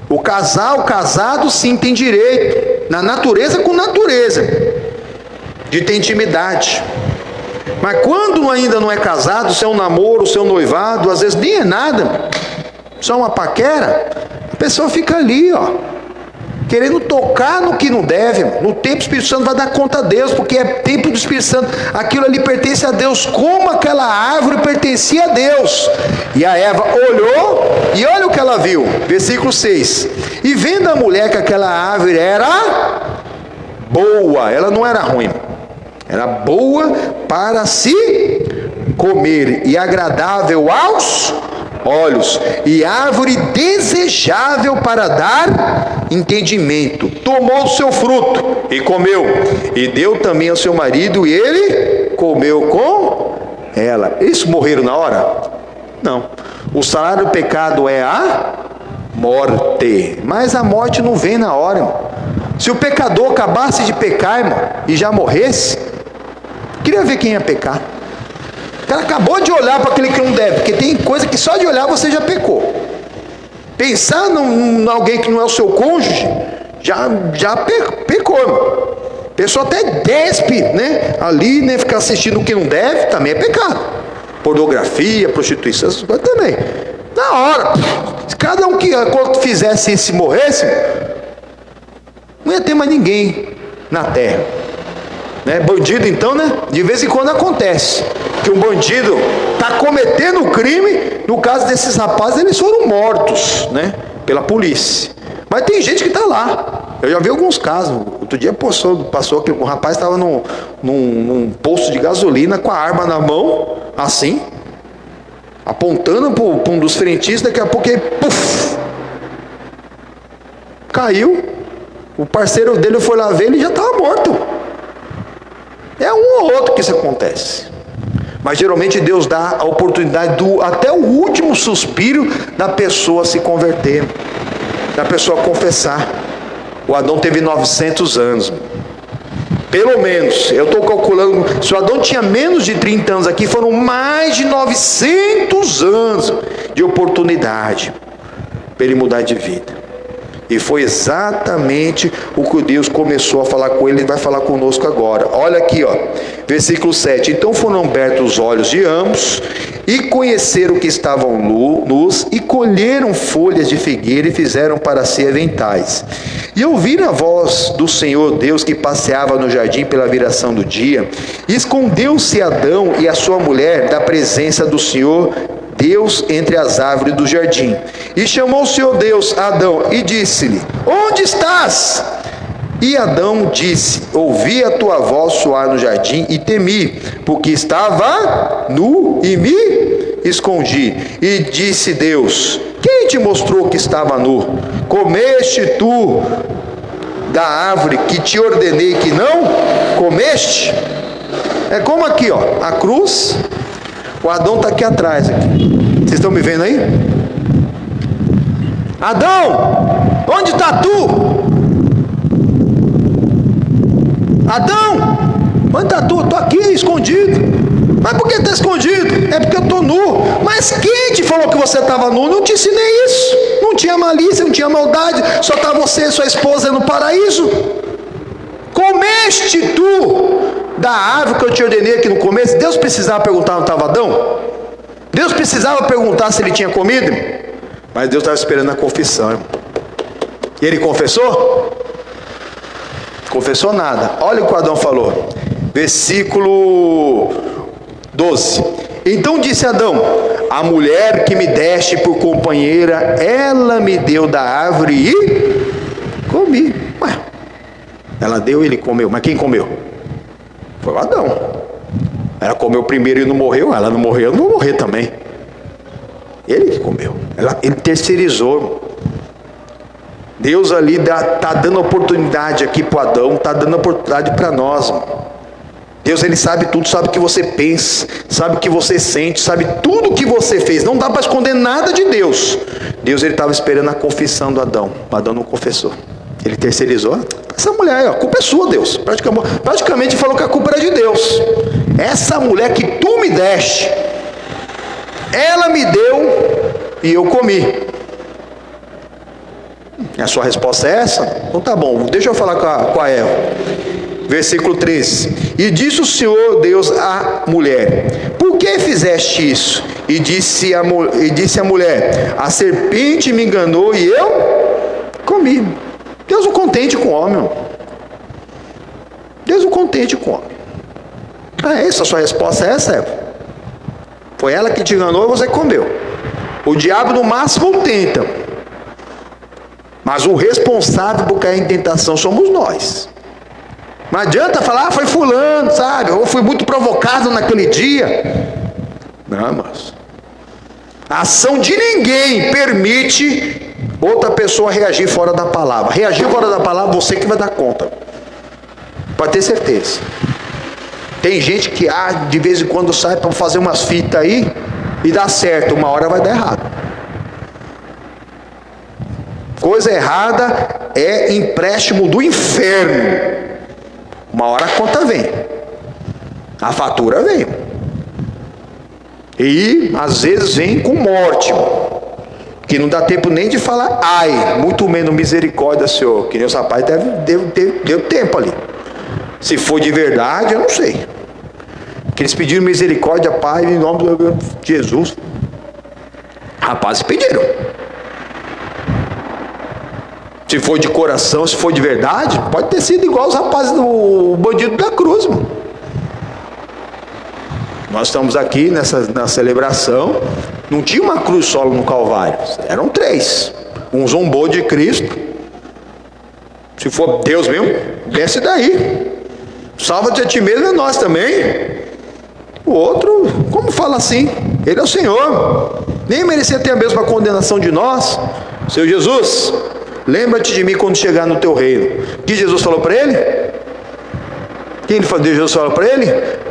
O casado sim tem direito, na natureza com natureza, de ter intimidade. Mas quando ainda não é casado, se é um namoro, se é um noivado, às vezes nem é nada, só uma paquera, a pessoa fica ali, querendo tocar no que não deve. No tempo do Espírito Santo vai dar conta a Deus, porque é tempo do Espírito Santo. Aquilo ali pertence a Deus, como aquela árvore pertencia a Deus. E a Eva olhou, e olha o que ela viu, versículo 6. E vendo a mulher que aquela árvore era boa, ela não era ruim, era boa para se comer, e agradável aos olhos, e árvore desejável para dar entendimento, tomou do seu fruto e comeu, e deu também ao seu marido, e ele comeu com ela. Eles morreram na hora? Não. O salário do pecado é a morte, mas a morte não vem na hora, irmão. Se o pecador acabasse de pecar, irmão, e já morresse, queria ver quem ia pecar. O cara acabou de olhar para aquele que não deve, porque tem coisa que só de olhar você já pecou. Pensar em alguém que não é o seu cônjuge, já pecou, irmão. A pessoa até despe, né? Ali, né? Ficar assistindo o que não deve, também é pecado. Pornografia, prostituição, essas coisas também. Na hora, se cada um que quando fizesse isso e morresse, não ia ter mais ninguém na terra. Né? Bandido então, né? De vez em quando acontece que um bandido está cometendo crime. No caso desses rapazes, eles foram mortos, né? Pela polícia. Mas tem gente que está lá. Eu já vi alguns casos. Outro dia passou que o rapaz estava num posto de gasolina com a arma na mão, assim, apontando para um dos frentistas. Daqui a pouco ele, puf, caiu. O parceiro dele foi lá ver, ele já estava morto. É um ou outro que isso acontece. Mas geralmente Deus dá a oportunidade até o último suspiro da pessoa se converter, da pessoa confessar. O Adão teve 900 anos. Pelo menos, eu estou calculando, se o Adão tinha menos de 30 anos aqui, foram mais de 900 anos de oportunidade para ele mudar de vida. E foi exatamente o que Deus começou a falar com ele e vai falar conosco agora. Olha aqui, ó, versículo 7. Então foram abertos os olhos de ambos e conheceram que estavam nus e colheram folhas de figueira e fizeram para si aventais. E ouviram a voz do Senhor Deus que passeava no jardim pela viração do dia. E escondeu-se Adão e a sua mulher da presença do Senhor Deus entre as árvores do jardim. E chamou o Senhor Deus a Adão e disse-lhe: onde estás? E Adão disse: ouvi a tua voz soar no jardim e temi, porque estava nu e me escondi. E disse Deus: quem te mostrou que estava nu? Comeste tu da árvore que te ordenei que não comeste? É como aqui, ó, a cruz. O Adão está aqui atrás. Vocês estão me vendo aí? Adão, onde está tu? Adão, onde está tu? Estou aqui escondido. Mas por que está escondido? É porque eu estou nu. Mas quem te falou que você estava nu? Não te ensinei isso. Não tinha malícia, não tinha maldade. Só está você e sua esposa no paraíso. Comeste tu da árvore que eu te ordenei aqui no começo? Deus precisava perguntar onde estava Adão? Deus precisava perguntar se ele tinha comido? Mas Deus estava esperando a confissão, irmão. E ele confessou? Confessou nada. Olha o que o Adão falou. Versículo 12. Então disse Adão: a mulher que me deste por companheira, ela me deu da árvore e comi. Ué, ela deu e ele comeu. Mas quem comeu? Foi o Adão. Ela comeu primeiro e não morreu. Ela não morreu, eu não vou morrer também. Ele que comeu. Ele terceirizou. Deus ali está dando oportunidade aqui para o Adão, está dando oportunidade para nós, irmão. Deus, ele sabe tudo, sabe o que você pensa, sabe o que você sente, sabe tudo o que você fez. Não dá para esconder nada de Deus. Deus, ele estava esperando a confissão do Adão. O Adão não confessou. Ele terceirizou. Essa mulher aí, a culpa é sua, Deus. Praticamente falou que a culpa era de Deus. Essa mulher que tu me deste, ela me deu e eu comi. A sua resposta é essa? Então tá bom, deixa eu falar com a Eva. Versículo 13. E disse o Senhor Deus à mulher: por que fizeste isso? E disse a mulher: a serpente me enganou e eu comi. Deus não contente com o homem. Deus não contente com o homem. É essa a sua resposta? É essa, Eva? Foi ela que te enganou e você comeu. O diabo no máximo tenta, mas o responsável por cair em tentação somos nós. Não adianta falar: foi fulano, sabe? Eu fui muito provocado naquele dia. Não, mas a ação de ninguém permite outra pessoa reagir fora da palavra. Reagir fora da palavra, você que vai dar conta. Pode ter certeza. Tem gente que de vez em quando sai para fazer umas fitas aí e dá certo, uma hora vai dar errado. Coisa errada é empréstimo do inferno. Uma hora a conta vem, a fatura vem, e às vezes vem com morte, que não dá tempo nem de falar ai, muito menos misericórdia, Senhor. Que nem os rapazes deu tempo ali. Se for de verdade, eu não sei. Que eles pediram misericórdia, Pai, em nome de Jesus. Rapazes pediram. Se for de coração, se for de verdade, pode ter sido igual os rapazes do bandido da cruz, mano. Nós estamos aqui na celebração. Não tinha uma cruz solo no Calvário, eram 3. Um zombou de Cristo. Se for Deus mesmo, desce daí. Salva-te a ti mesmo, é nós também. O outro, como fala assim? Ele é o Senhor. Nem merecia ter a mesma condenação de nós. Senhor Jesus, lembra-te de mim quando chegar no teu reino. O que Jesus falou para ele? Jesus falou para ele?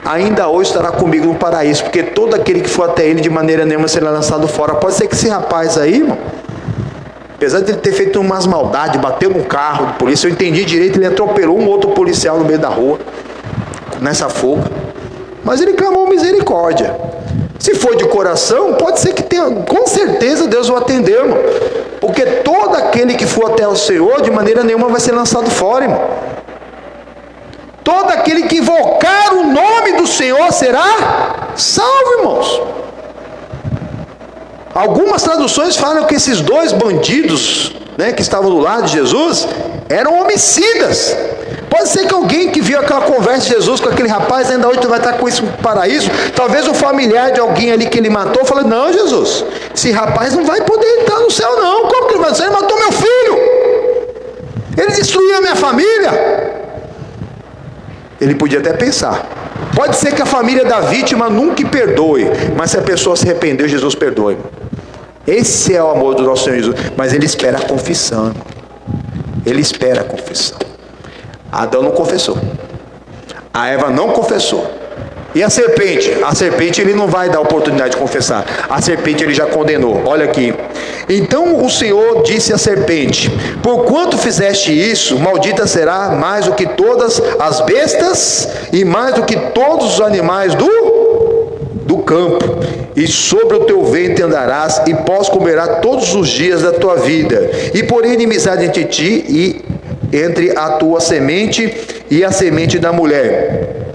Ainda hoje estará comigo no paraíso, porque todo aquele que for até ele de maneira nenhuma será lançado fora. Pode ser que esse rapaz aí, irmão, apesar de ele ter feito umas maldades, bateu num carro de polícia, eu entendi direito, ele atropelou um outro policial no meio da rua, nessa fuga, mas ele clamou misericórdia. Se for de coração, pode ser que tenha, com certeza Deus vai atender, irmão. Porque todo aquele que for até o Senhor, de maneira nenhuma vai ser lançado fora, irmão. Todo aquele que invocar o nome do Senhor será salvo, irmãos. Algumas traduções falam que esses dois bandidos, né, que estavam do lado de Jesus, eram homicidas. Pode ser que alguém que viu aquela conversa de Jesus com aquele rapaz, ainda hoje tu vai estar com isso no paraíso, talvez um familiar de alguém ali que ele matou, falou: não, Jesus, esse rapaz não vai poder entrar no céu não. Como que ele vai dizer? Ele matou meu filho, ele destruiu a minha família. Ele podia até pensar. Pode ser que a família da vítima nunca perdoe, mas se a pessoa se arrependeu, Jesus perdoe. Esse é o amor do nosso Senhor Jesus. Mas ele espera a confissão. Ele espera a confissão. Adão não confessou, a Eva não confessou. E a serpente? A serpente ele não vai dar oportunidade de confessar. A serpente ele já condenou. Olha aqui. Então o Senhor disse à serpente: porquanto fizeste isso, maldita será mais do que todas as bestas e mais do que todos os animais do campo. E sobre o teu ventre andarás, e pós comerás todos os dias da tua vida. E porém inimizade entre ti e entre a tua semente e a semente da mulher.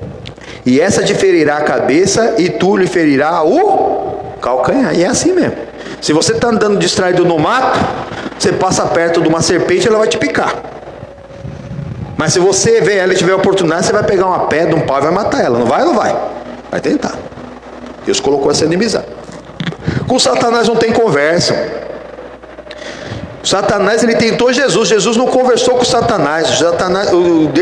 E essa te ferirá a cabeça, e tu lhe ferirá o calcanhar. E é assim mesmo. Se você está andando distraído no mato, você passa perto de uma serpente, ela vai te picar. Mas se você vê ela e tiver a oportunidade, você vai pegar uma pedra, um pau e vai matar ela. Não vai ou não vai? Vai tentar. Deus colocou essa inimizade. Com Satanás não tem conversa. Satanás ele tentou Jesus. Jesus não conversou com Satanás.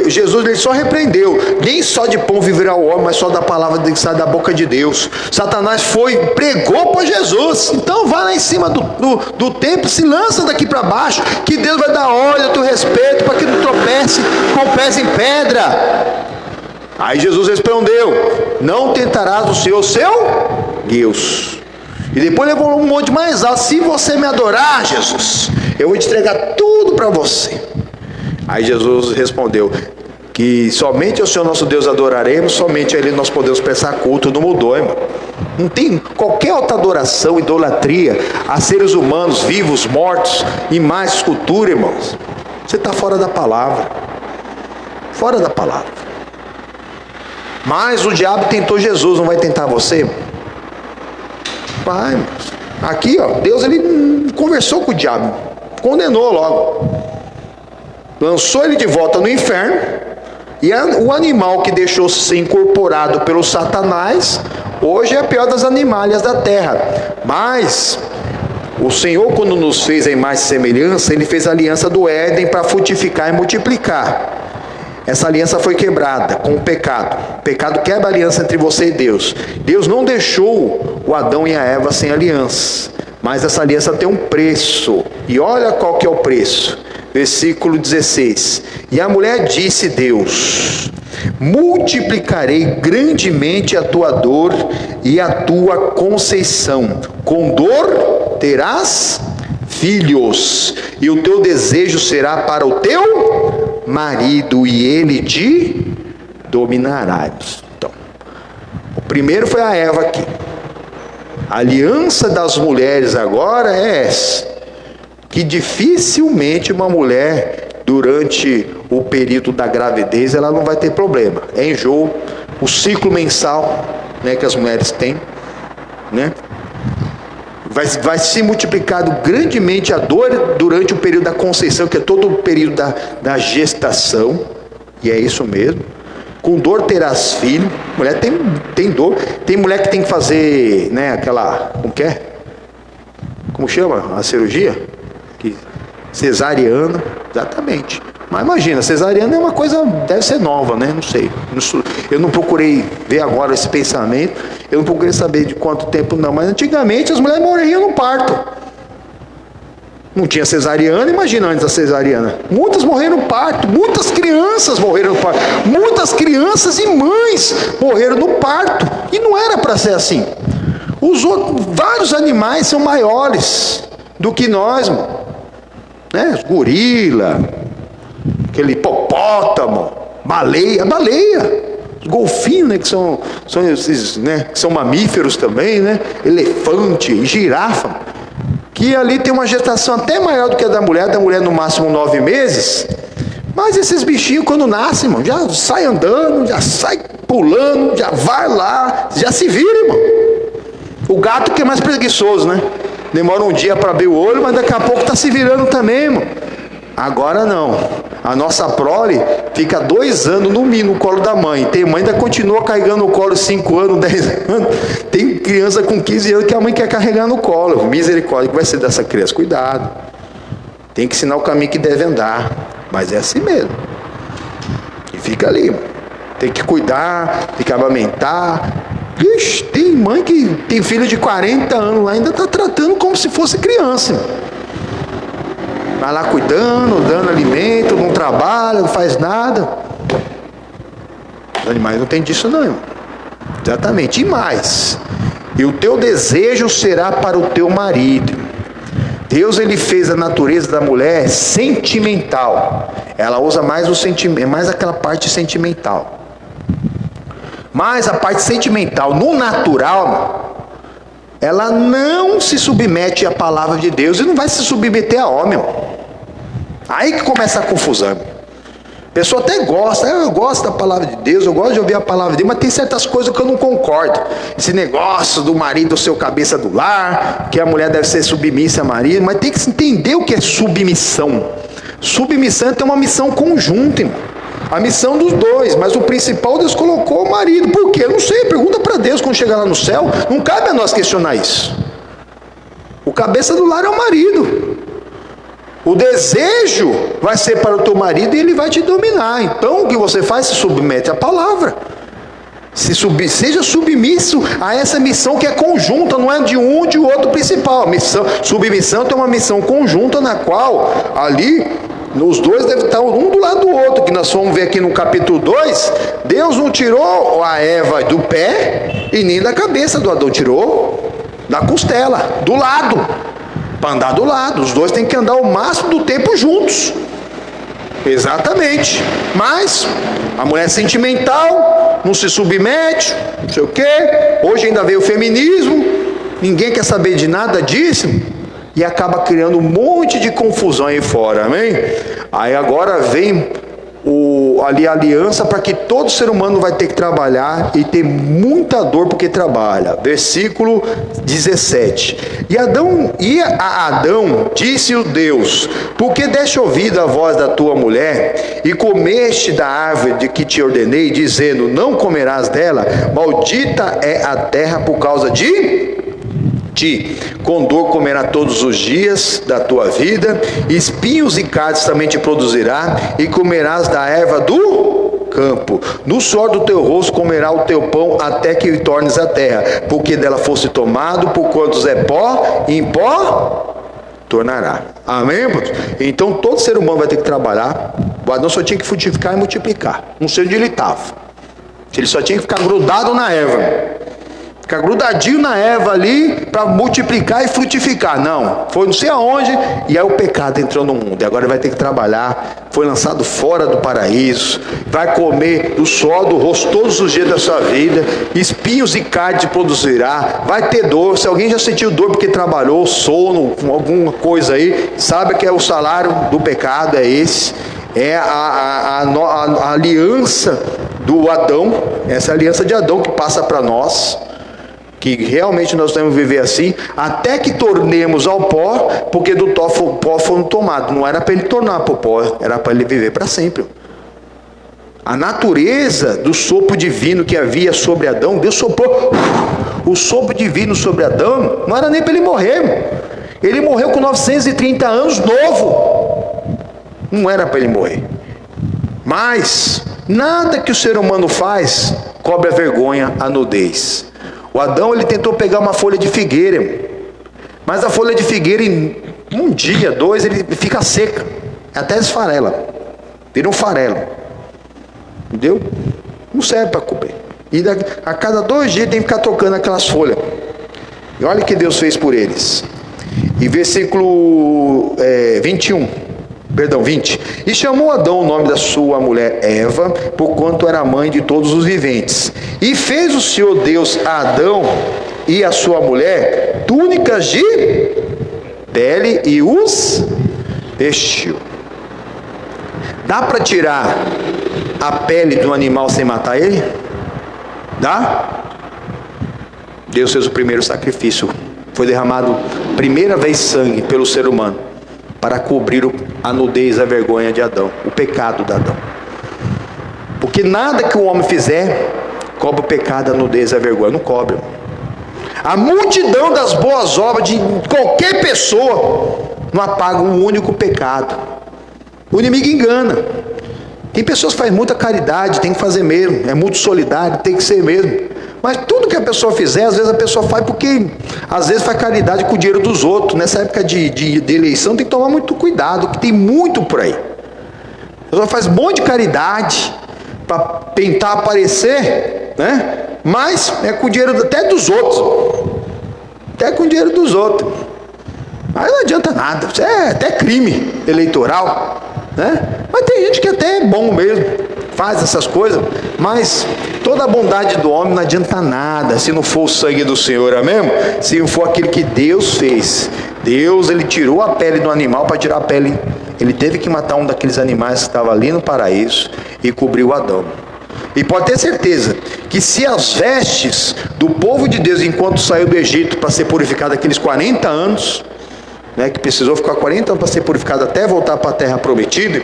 Jesus ele só repreendeu. Nem só de pão viverá o homem, mas só da palavra que sai da boca de Deus. Satanás foi, pregou para Jesus. Então vai lá em cima do templo, se lança daqui para baixo, que Deus vai dar ordem a teu respeito, para que não tropece com pés em pedra. Aí Jesus respondeu: não tentarás o Senhor seu Deus. E depois levou um monte mais alto: se você me adorar, Jesus, eu vou te entregar tudo para você. Aí Jesus respondeu que somente ao Senhor nosso Deus adoraremos, somente a Ele nós podemos prestar culto. Não mudou, irmão. Não tem qualquer outra adoração, idolatria a seres humanos, vivos, mortos, imagens, escultura, irmãos. Você está fora da palavra. Fora da palavra. Mas o diabo tentou Jesus, não vai tentar você? Vai, irmãos. Aqui, ó, Deus ele conversou com o diabo, condenou logo, lançou ele de volta no inferno. E o animal que deixou ser incorporado pelo Satanás, hoje é a pior das animalhas da terra. Mas o Senhor, quando nos fez a imagem e semelhança, Ele fez a aliança do Éden para frutificar e multiplicar. Essa aliança foi quebrada com o pecado. O pecado quebra a aliança entre você e Deus. Deus não deixou o Adão e a Eva sem aliança, mas essa aliança tem um preço. E olha qual que é o preço. Versículo 16. E a mulher disse: Deus, multiplicarei grandemente a tua dor e a tua conceição. Com dor terás filhos, e o teu desejo será para o teu marido, e ele te dominará. Então, o primeiro foi a Eva aqui. A aliança das mulheres agora é essa, que dificilmente uma mulher, durante o período da gravidez, ela não vai ter problema. É enjoo, o ciclo mensal, né, que as mulheres têm, né? Vai se multiplicado grandemente a dor durante o período da conceição, que é todo o período da gestação, e é isso mesmo. Com dor terás filho. Mulher tem dor. Tem mulher que tem que fazer, né, aquela, como chama? A cirurgia? Cesariana, exatamente. Mas imagina, cesariana é uma coisa, deve ser nova, né? Não sei. Eu não procurei ver agora esse pensamento. Eu não procurei saber de quanto tempo não. Mas antigamente as mulheres morriam no parto. Não tinha cesariana, imagina antes da cesariana. Muitas morreram no parto. Muitas crianças morreram no parto. Muitas crianças e mães morreram no parto. E não era para ser assim. Vários animais são maiores do que nós, né? Gorila, aquele hipopótamo, baleia. Os golfinhos, né, que são esses, né, que são mamíferos também, né? Elefante e girafa, que ali tem uma gestação até maior do que a da mulher no máximo 9 meses. Mas esses bichinhos quando nascem, irmão, já sai andando, já sai pulando, já vai lá, já se vira, irmão. O gato que é mais preguiçoso, né? Demora um dia para abrir o olho, mas daqui a pouco está se virando também, irmão. Agora não. A nossa prole fica 2 anos no mínimo no colo da mãe. Tem mãe que ainda continua carregando no colo 5 anos, 10 anos. Tem criança com 15 anos que a mãe quer carregar no colo. Misericórdia, que vai ser dessa criança? Cuidado. Tem que ensinar o caminho que deve andar. Mas é assim mesmo. E fica ali, irmão. Tem que cuidar, tem que amamentar. Ixi, tem mãe que tem filho de 40 anos lá, ainda está tratando como se fosse criança, irmão. Vai lá cuidando, dando alimento, não trabalha, não faz nada. Os animais não tem disso não, irmão. Exatamente. E mais, e o teu desejo será para o teu marido. Deus, ele fez a natureza da mulher sentimental. Ela usa mais o sentimento, mais aquela parte sentimental. Mas a parte sentimental no natural, ela não se submete à palavra de Deus e não vai se submeter a homem. Aí que começa a confusão. A pessoa até gosta, eu gosto da palavra de Deus, eu gosto de ouvir a palavra de Deus, mas tem certas coisas que eu não concordo. Esse negócio do marido ser o cabeça do lar, que a mulher deve ser submissa ao marido, mas tem que entender o que é submissão. Submissão é uma missão conjunta, irmão. A missão dos dois, mas o principal Deus colocou o marido. Por quê? Eu não sei, pergunta para Deus quando chegar lá no céu. Não cabe a nós questionar isso. O cabeça do lar é o marido. O desejo vai ser para o teu marido e ele vai te dominar. Então o que você faz? Se submete à palavra. Seja submisso a essa missão que é conjunta, não é de um de outro principal. Submissão tem uma missão conjunta na qual ali os dois devem estar um do lado do outro, que nós vamos ver aqui no capítulo 2, Deus não tirou a Eva do pé e nem da cabeça do Adão, tirou da costela, do lado, para andar do lado. Os dois têm que andar o máximo do tempo juntos. Exatamente. Mas a mulher é sentimental, não se submete, não sei o quê. Hoje ainda veio o feminismo, ninguém quer saber de nada disso. E acaba criando um monte de confusão aí fora, amém? Aí agora vem ali a aliança para que todo ser humano vai ter que trabalhar e ter muita dor porque trabalha. Versículo 17. E a Adão disse o Deus: por que deste ouvido a voz da tua mulher e comeste da árvore de que te ordenei, dizendo, não comerás dela? Maldita é a terra por causa de ti, com dor comerá todos os dias da tua vida, espinhos e cardos também te produzirá, e comerás da erva do campo. No suor do teu rosto comerá o teu pão, até que tornes a terra, porque dela fosse tomado, por quantos é pó, em pó tornará. Amém, irmãos? Então todo ser humano vai ter que trabalhar. O Adão só tinha que frutificar e multiplicar, não sei onde ele estava. Ele só tinha que ficar grudado na erva, ficar grudadinho na erva ali para multiplicar e frutificar. Não, foi não sei aonde, e aí o pecado entrou no mundo. E agora ele vai ter que trabalhar. Foi lançado fora do paraíso, vai comer do suor do rosto todos os dias da sua vida, espinhos e carne produzirá, vai ter dor. Se alguém já sentiu dor porque trabalhou, sono, alguma coisa aí, sabe que é o salário do pecado, é esse. É a aliança do Adão, essa aliança de Adão que passa para nós, que realmente nós temos que viver assim, até que tornemos ao pó, porque do pó foram tomados. Não era para ele tornar para o pó, era para ele viver para sempre. A natureza do sopro divino que havia sobre Adão, Deus soprou o sopro divino sobre Adão, não era nem para ele morrer. Ele morreu com 930 anos, novo. Não era para ele morrer. Mas nada que o ser humano faz cobre a vergonha, a nudez. O Adão, ele tentou pegar uma folha de figueira, irmão. Mas a folha de figueira, em um dia, 2, ele fica seca, até esfarela, vira um farelo, entendeu? Não serve para comer. E a cada 2 dias tem que ficar tocando aquelas folhas. E olha o que Deus fez por eles. E versículo 21. 20. E chamou Adão o nome da sua mulher Eva, porquanto era mãe de todos os viventes. E fez o Senhor Deus a Adão e a sua mulher túnicas de pele e os vestiu. Dá para tirar a pele de um animal sem matar ele? Dá? Deus fez o primeiro sacrifício. Foi derramado primeira vez sangue pelo ser humano para cobrir a nudez, a vergonha de Adão, o pecado de Adão. Porque nada que o homem fizer cobre o pecado, a nudez, a vergonha. Não cobre. A multidão das boas obras de qualquer pessoa não apaga um único pecado. O inimigo engana. Tem pessoas que fazem muita caridade, tem que fazer mesmo, é muito solidário, tem que ser mesmo. Mas tudo que a pessoa fizer, às vezes a pessoa faz porque, às vezes faz caridade com o dinheiro dos outros. Nessa época de eleição tem que tomar muito cuidado, que tem muito por aí. A pessoa faz um monte de caridade para tentar aparecer, né? Mas é com o dinheiro até dos outros. Até com o dinheiro dos outros. Aí não adianta nada, isso é até crime eleitoral, né? Mas tem gente que até é bom mesmo, faz essas coisas, mas toda a bondade do homem não adianta nada, se não for o sangue do Senhor, amém? Se não for aquilo que Deus fez. Deus, ele tirou a pele do animal. Para tirar a pele, ele teve que matar um daqueles animais que estava ali no paraíso e cobriu Adão. E pode ter certeza que se as vestes do povo de Deus, enquanto saiu do Egito para ser purificado aqueles 40 anos, né, que precisou ficar 40 anos para ser purificado até voltar para a terra prometida,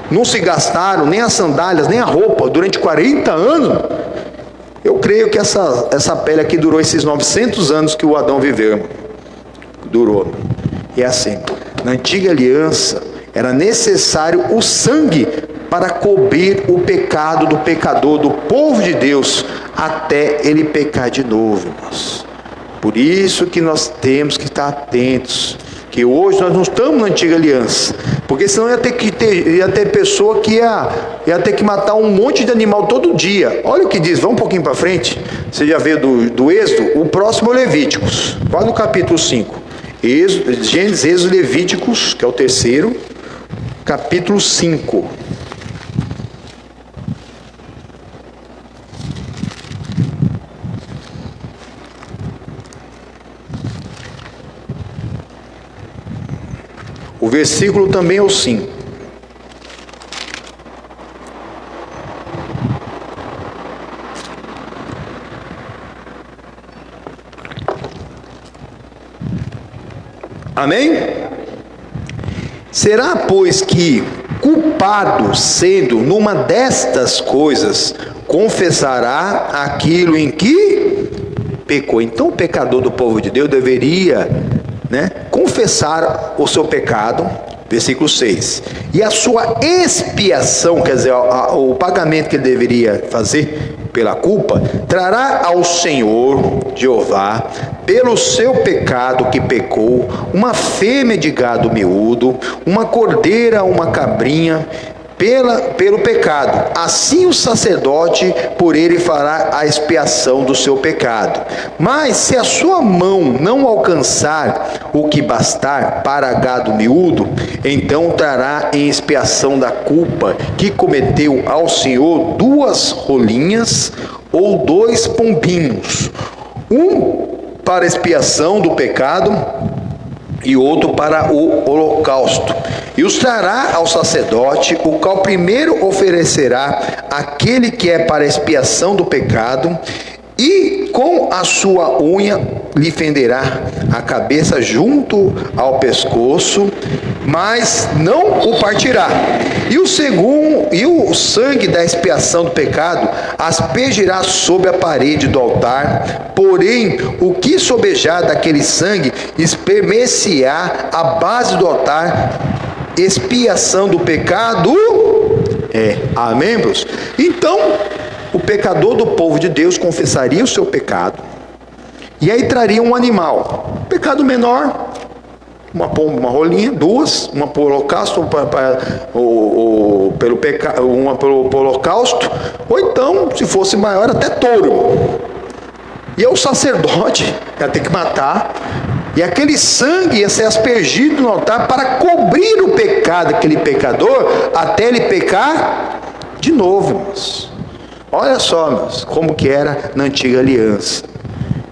não se gastaram nem as sandálias, nem a roupa durante 40 anos, eu creio que essa pele aqui durou esses 900 anos que o Adão viveu, irmão. Durou. E é assim, na antiga aliança era necessário o sangue para cobrir o pecado do pecador, do povo de Deus, até ele pecar de novo, irmãos. Por isso que nós temos que estar atentos, que hoje nós não estamos na antiga aliança, porque senão ia ter pessoa que ia ter que matar um monte de animal todo dia. Olha o que diz, vamos um pouquinho para frente, você já veio do Êxodo, o próximo é Levíticos, vai no capítulo 5, Gênesis, Êxodo, Levíticos, que é o terceiro, capítulo 5. O versículo também é o 5. Amém? Será, pois, que culpado sendo numa destas coisas, confessará aquilo em que pecou? Então o pecador do povo de Deus deveria, né, confessar o seu pecado, versículo 6, e a sua expiação, quer dizer, o pagamento que ele deveria fazer pela culpa, trará ao Senhor Jeová, pelo seu pecado que pecou, uma fêmea de gado miúdo, uma cordeira, uma cabrinha, pelo pecado. Assim o sacerdote por ele fará a expiação do seu pecado. Mas se a sua mão não alcançar o que bastar para gado miúdo, então trará em expiação da culpa que cometeu ao Senhor 2 rolinhas ou 2 pombinhos, um para expiação do pecado e outro para o holocausto, e os trará ao sacerdote, o qual primeiro oferecerá aquele que é para expiação do pecado, e com a sua unha lhe fenderá a cabeça junto ao pescoço, mas não o partirá. E o sangue da expiação do pecado aspergirá sobre a parede do altar, porém o que sobejar daquele sangue espremer-se-á a base do altar, expiação do pecado amém, irmãos? Então o pecador do povo de Deus confessaria o seu pecado, e aí traria um animal, pecado menor, uma pomba, uma rolinha, 2, uma para o holocausto, uma pelo holocausto, ou então, se fosse maior, até touro. E aí o sacerdote ia ter que matar E aquele sangue ia ser aspergido no altar para cobrir o pecado daquele pecador, até ele pecar de novo, irmãos. Olha só, irmãos, como que era na antiga aliança.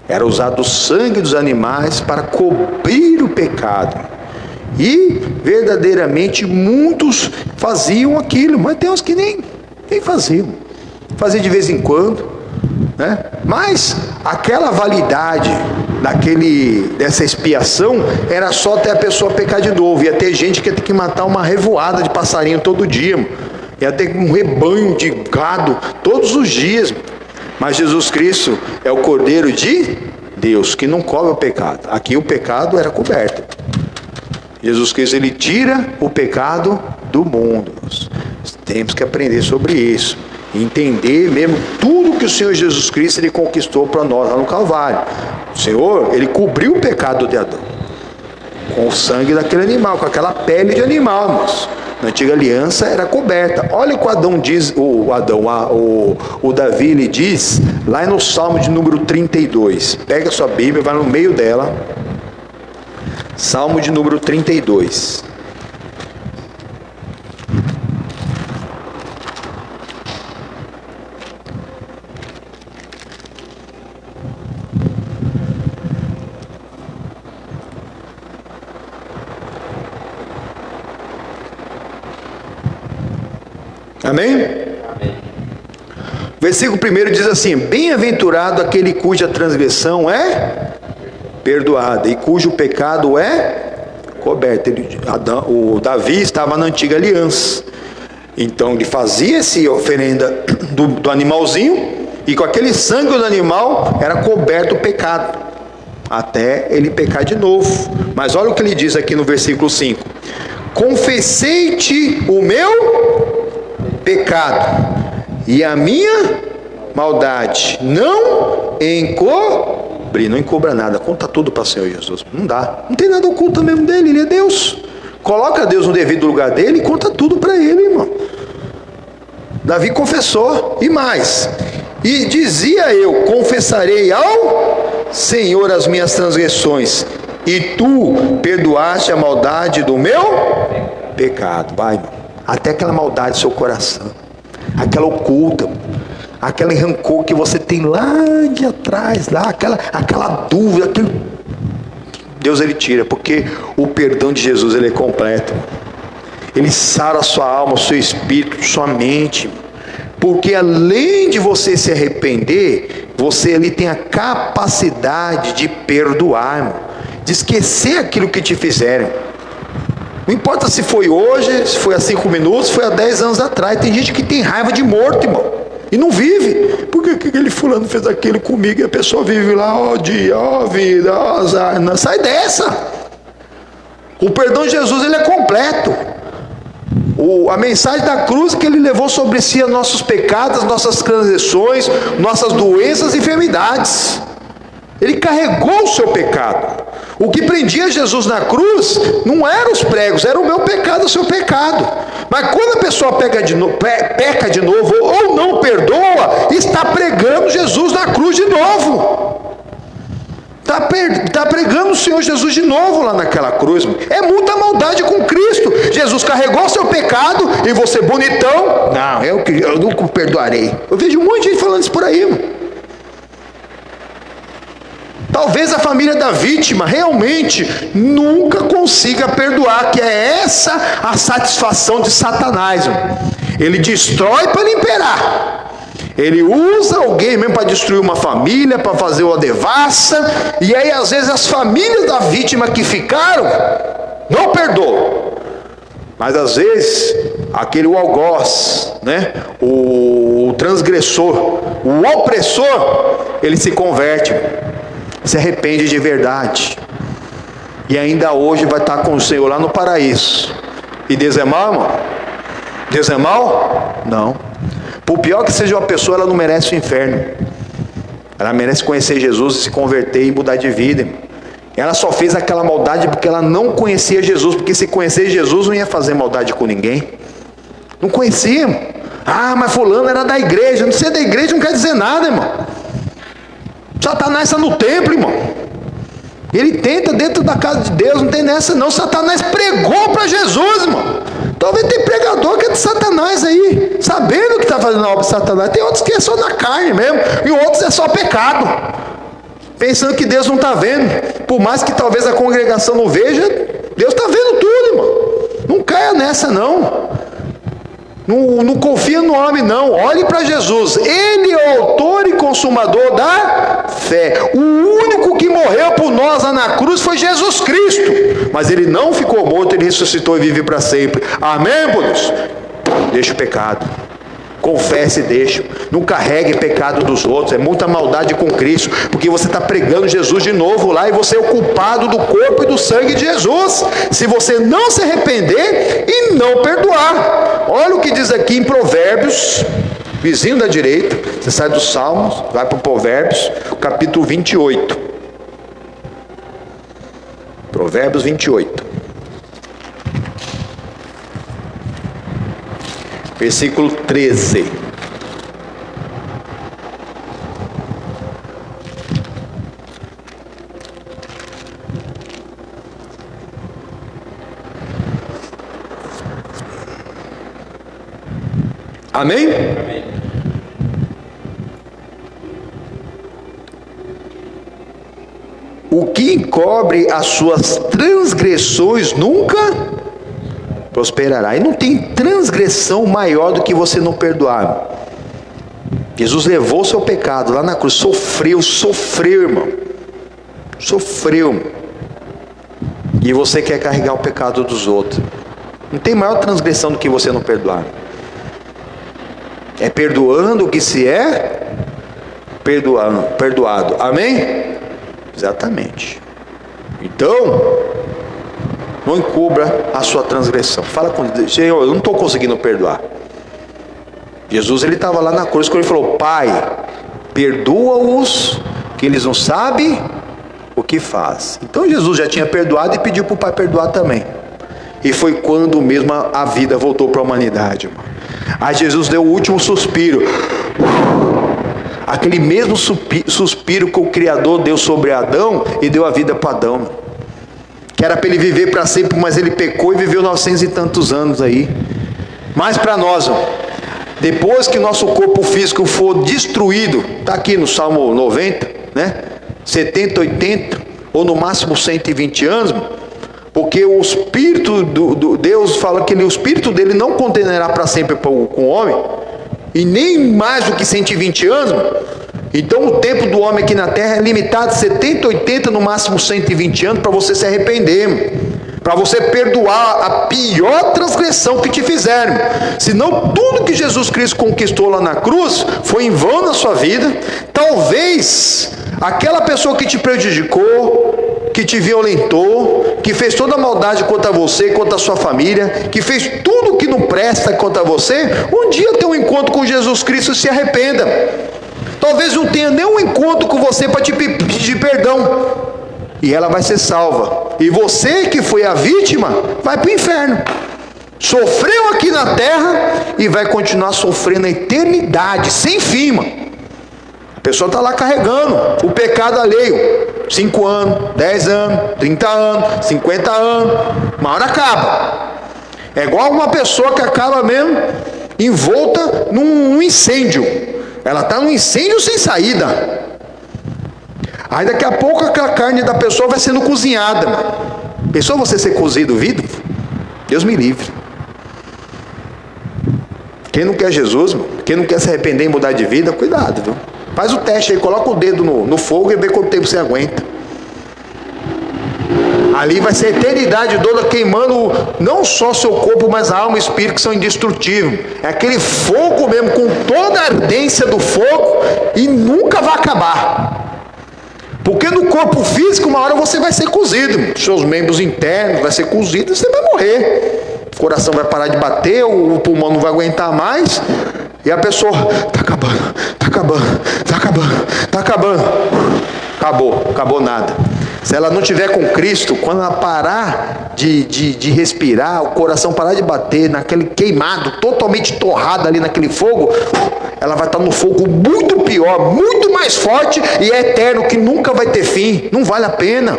Era usado o sangue dos animais para cobrir o pecado. E verdadeiramente muitos faziam aquilo, mas tem uns que nem faziam. Fazia de vez em quando, né? Mas aquela validade dessa expiação era só até a pessoa pecar de novo. Ia ter gente que ia ter que matar uma revoada de passarinho todo dia, ia ter um rebanho de gado todos os dias. Mas Jesus Cristo é o Cordeiro de Deus, que não cobre o pecado. Aqui o pecado era coberto. Jesus Cristo, ele tira o pecado do mundo. Nós temos que aprender sobre isso, entender mesmo tudo que o Senhor Jesus Cristo ele conquistou para nós lá no Calvário. O Senhor, ele cobriu o pecado de Adão com o sangue daquele animal, com aquela pele de animal, irmãos. Na antiga aliança era coberta. Olha o que Adão diz, o Davi ele diz lá no Salmo de número 32. Pega a sua Bíblia, vai no meio dela. Salmo de número 32. Amém? Amém. Versículo 1 diz assim: bem-aventurado aquele cuja transgressão é perdoada e cujo pecado é coberto. O Davi estava na antiga aliança, então ele fazia essa oferenda do animalzinho, e com aquele sangue do animal era coberto o pecado, até ele pecar de novo. Mas olha o que ele diz aqui no versículo 5: confessei-te o meu pecado e a minha maldade não encobre. Não encobra nada, conta tudo para o Senhor Jesus. Não dá, não tem nada oculto mesmo dele, ele é Deus. Coloca Deus no devido lugar dele e conta tudo para ele, irmão. Davi confessou, e mais, e dizia eu: confessarei ao Senhor as minhas transgressões, e tu perdoaste a maldade do meu pecado. Vai, irmão, até aquela maldade do seu coração, aquela oculta, aquele rancor que você tem lá de atrás, lá, aquela dúvida, Deus ele tira, porque o perdão de Jesus ele é completo. Ele sara a sua alma, o seu espírito, sua mente, porque além de você se arrepender, você ali tem a capacidade de perdoar, irmão, de esquecer aquilo que te fizeram. Não importa se foi hoje, se foi há 5 minutos, se foi há 10 anos atrás. Tem gente que tem raiva de morto, irmão, e não vive. Por que aquele fulano fez aquilo comigo? E a pessoa vive lá, ó dia, ó vida, ó azar. Não, sai dessa. O perdão de Jesus ele é completo. A mensagem da cruz é que ele levou sobre si os nossos pecados, as nossas transgressões, nossas doenças e enfermidades. Ele carregou o seu pecado. O que prendia Jesus na cruz não eram os pregos, era o meu pecado, o seu pecado. Mas quando a pessoa peca de novo ou não perdoa, está pregando Jesus na cruz de novo. Está pregando o Senhor Jesus de novo lá naquela cruz. É muita maldade com Cristo. Jesus carregou o seu pecado e você bonitão: não, eu nunca perdoarei. Eu vejo um monte de gente falando isso por aí, mano. Talvez a família da vítima realmente nunca consiga perdoar, que é essa a satisfação de Satanás. Ele destrói para imperar. Ele usa alguém mesmo para destruir uma família, para fazer uma devassa, e aí às vezes as famílias da vítima que ficaram não perdoam. Mas às vezes aquele algoz, né? O transgressor, o opressor, ele se converte, se arrepende de verdade, e ainda hoje vai estar com o Senhor lá no paraíso. E Deus é mal, irmão? Deus é mal? Não. Por pior que seja uma pessoa, ela não merece o inferno. Ela merece conhecer Jesus e se converter e mudar de vida, irmão. Ela só fez aquela maldade porque ela não conhecia Jesus, porque se conhecer Jesus não ia fazer maldade com ninguém. Não conhecia, irmão. Ah, mas fulano era da igreja. Não ser da igreja não quer dizer nada, irmão. Satanás está no templo, irmão. Ele tenta dentro da casa de Deus, não tem nessa não. Satanás pregou para Jesus, irmão. Talvez tem pregador que é de Satanás aí, sabendo que está fazendo a obra de Satanás. Tem outros que é só na carne mesmo, e outros é só pecado, pensando que Deus não está vendo. Por mais que talvez a congregação não veja, Deus está vendo tudo, irmão. Não caia nessa não. Não confia no homem não. Olhe para Jesus. Ele é o autor e consumador da fé. O único que morreu por nós lá na cruz foi Jesus Cristo. Mas ele não ficou morto, ele ressuscitou e vive para sempre. Amém, Deus? Deixa o pecado. Confesse e deixa. Não carregue pecado dos outros. É muita maldade com Cristo, porque você está pregando Jesus de novo lá, e você é o culpado do corpo e do sangue de Jesus, se você não se arrepender e não perdoar. Olha o que diz aqui em Provérbios, vizinho da direita. Você sai dos Salmos, vai para o Provérbios, capítulo 28. Provérbios 28. Versículo 13. Amém? Amém. O que encobre as suas transgressões nunca prosperará. E não tem transgressão maior do que você não perdoar. Jesus levou o seu pecado lá na cruz, sofreu, irmão. Sofreu. E você quer carregar o pecado dos outros. Não tem maior transgressão do que você não perdoar. É perdoando que se é perdoado. Amém? Exatamente. Então, não encubra a sua transgressão. Fala com Deus: Senhor, eu não estou conseguindo perdoar. Jesus, ele estava lá na cruz quando ele falou: Pai, perdoa-os, que eles não sabem o que faz. Então Jesus já tinha perdoado e pediu para o Pai perdoar também. E foi quando mesmo a vida voltou para a humanidade, irmão. Aí Jesus deu o último suspiro. Aquele mesmo suspiro que o Criador deu sobre Adão e deu a vida para Adão, que era para ele viver para sempre, mas ele pecou e viveu 900 e tantos anos aí. Mas para nós, depois que nosso corpo físico for destruído, está aqui no Salmo 90, né? 70, 80, ou no máximo 120 anos, porque o Espírito do Deus fala que o Espírito dele não condenará para sempre com o homem, e nem mais do que 120 anos. Então o tempo do homem aqui na terra é limitado, 70, 80, no máximo 120 anos, para você se arrepender, para você perdoar a pior transgressão que te fizeram. Senão tudo que Jesus Cristo conquistou lá na cruz foi em vão na sua vida. Talvez aquela pessoa que te prejudicou, que te violentou, que fez toda a maldade contra você, contra a sua família, que fez tudo que não presta contra você, um dia tem um encontro com Jesus Cristo e se arrependa. Talvez não tenha nenhum encontro com você para te pedir perdão, e ela vai ser salva, e você que foi a vítima vai para o inferno. Sofreu aqui na terra e vai continuar sofrendo na eternidade, sem fim, mano. A pessoa está lá carregando o pecado alheio, 5 anos, 10 anos, 30 anos, 50 anos, uma hora acaba. É igual uma pessoa que acaba mesmo envolta num incêndio. Ela está num incêndio sem saída. Aí daqui a pouco a carne da pessoa vai sendo cozinhada. Pensou você ser cozido vivo? Deus me livre. Quem não quer Jesus, quem não quer se arrepender e mudar de vida, cuidado, viu? Faz o teste aí, coloca o dedo no fogo e vê quanto tempo você aguenta. Ali vai ser a eternidade toda queimando não só seu corpo, mas a alma e o espírito, que são indestrutíveis. É aquele fogo mesmo, com toda a ardência do fogo, e nunca vai acabar. Porque no corpo físico, uma hora você vai ser cozido, seus membros internos vai ser cozido e você vai morrer. O coração vai parar de bater, o pulmão não vai aguentar mais, e a pessoa está acabando, está acabando, está acabando, está acabando. Acabou nada. Se ela não tiver com Cristo, quando ela parar de respirar, o coração parar de bater, naquele queimado, totalmente torrado ali naquele fogo, ela vai estar no fogo muito pior, muito mais forte, e é eterno, que nunca vai ter fim. Não vale a pena.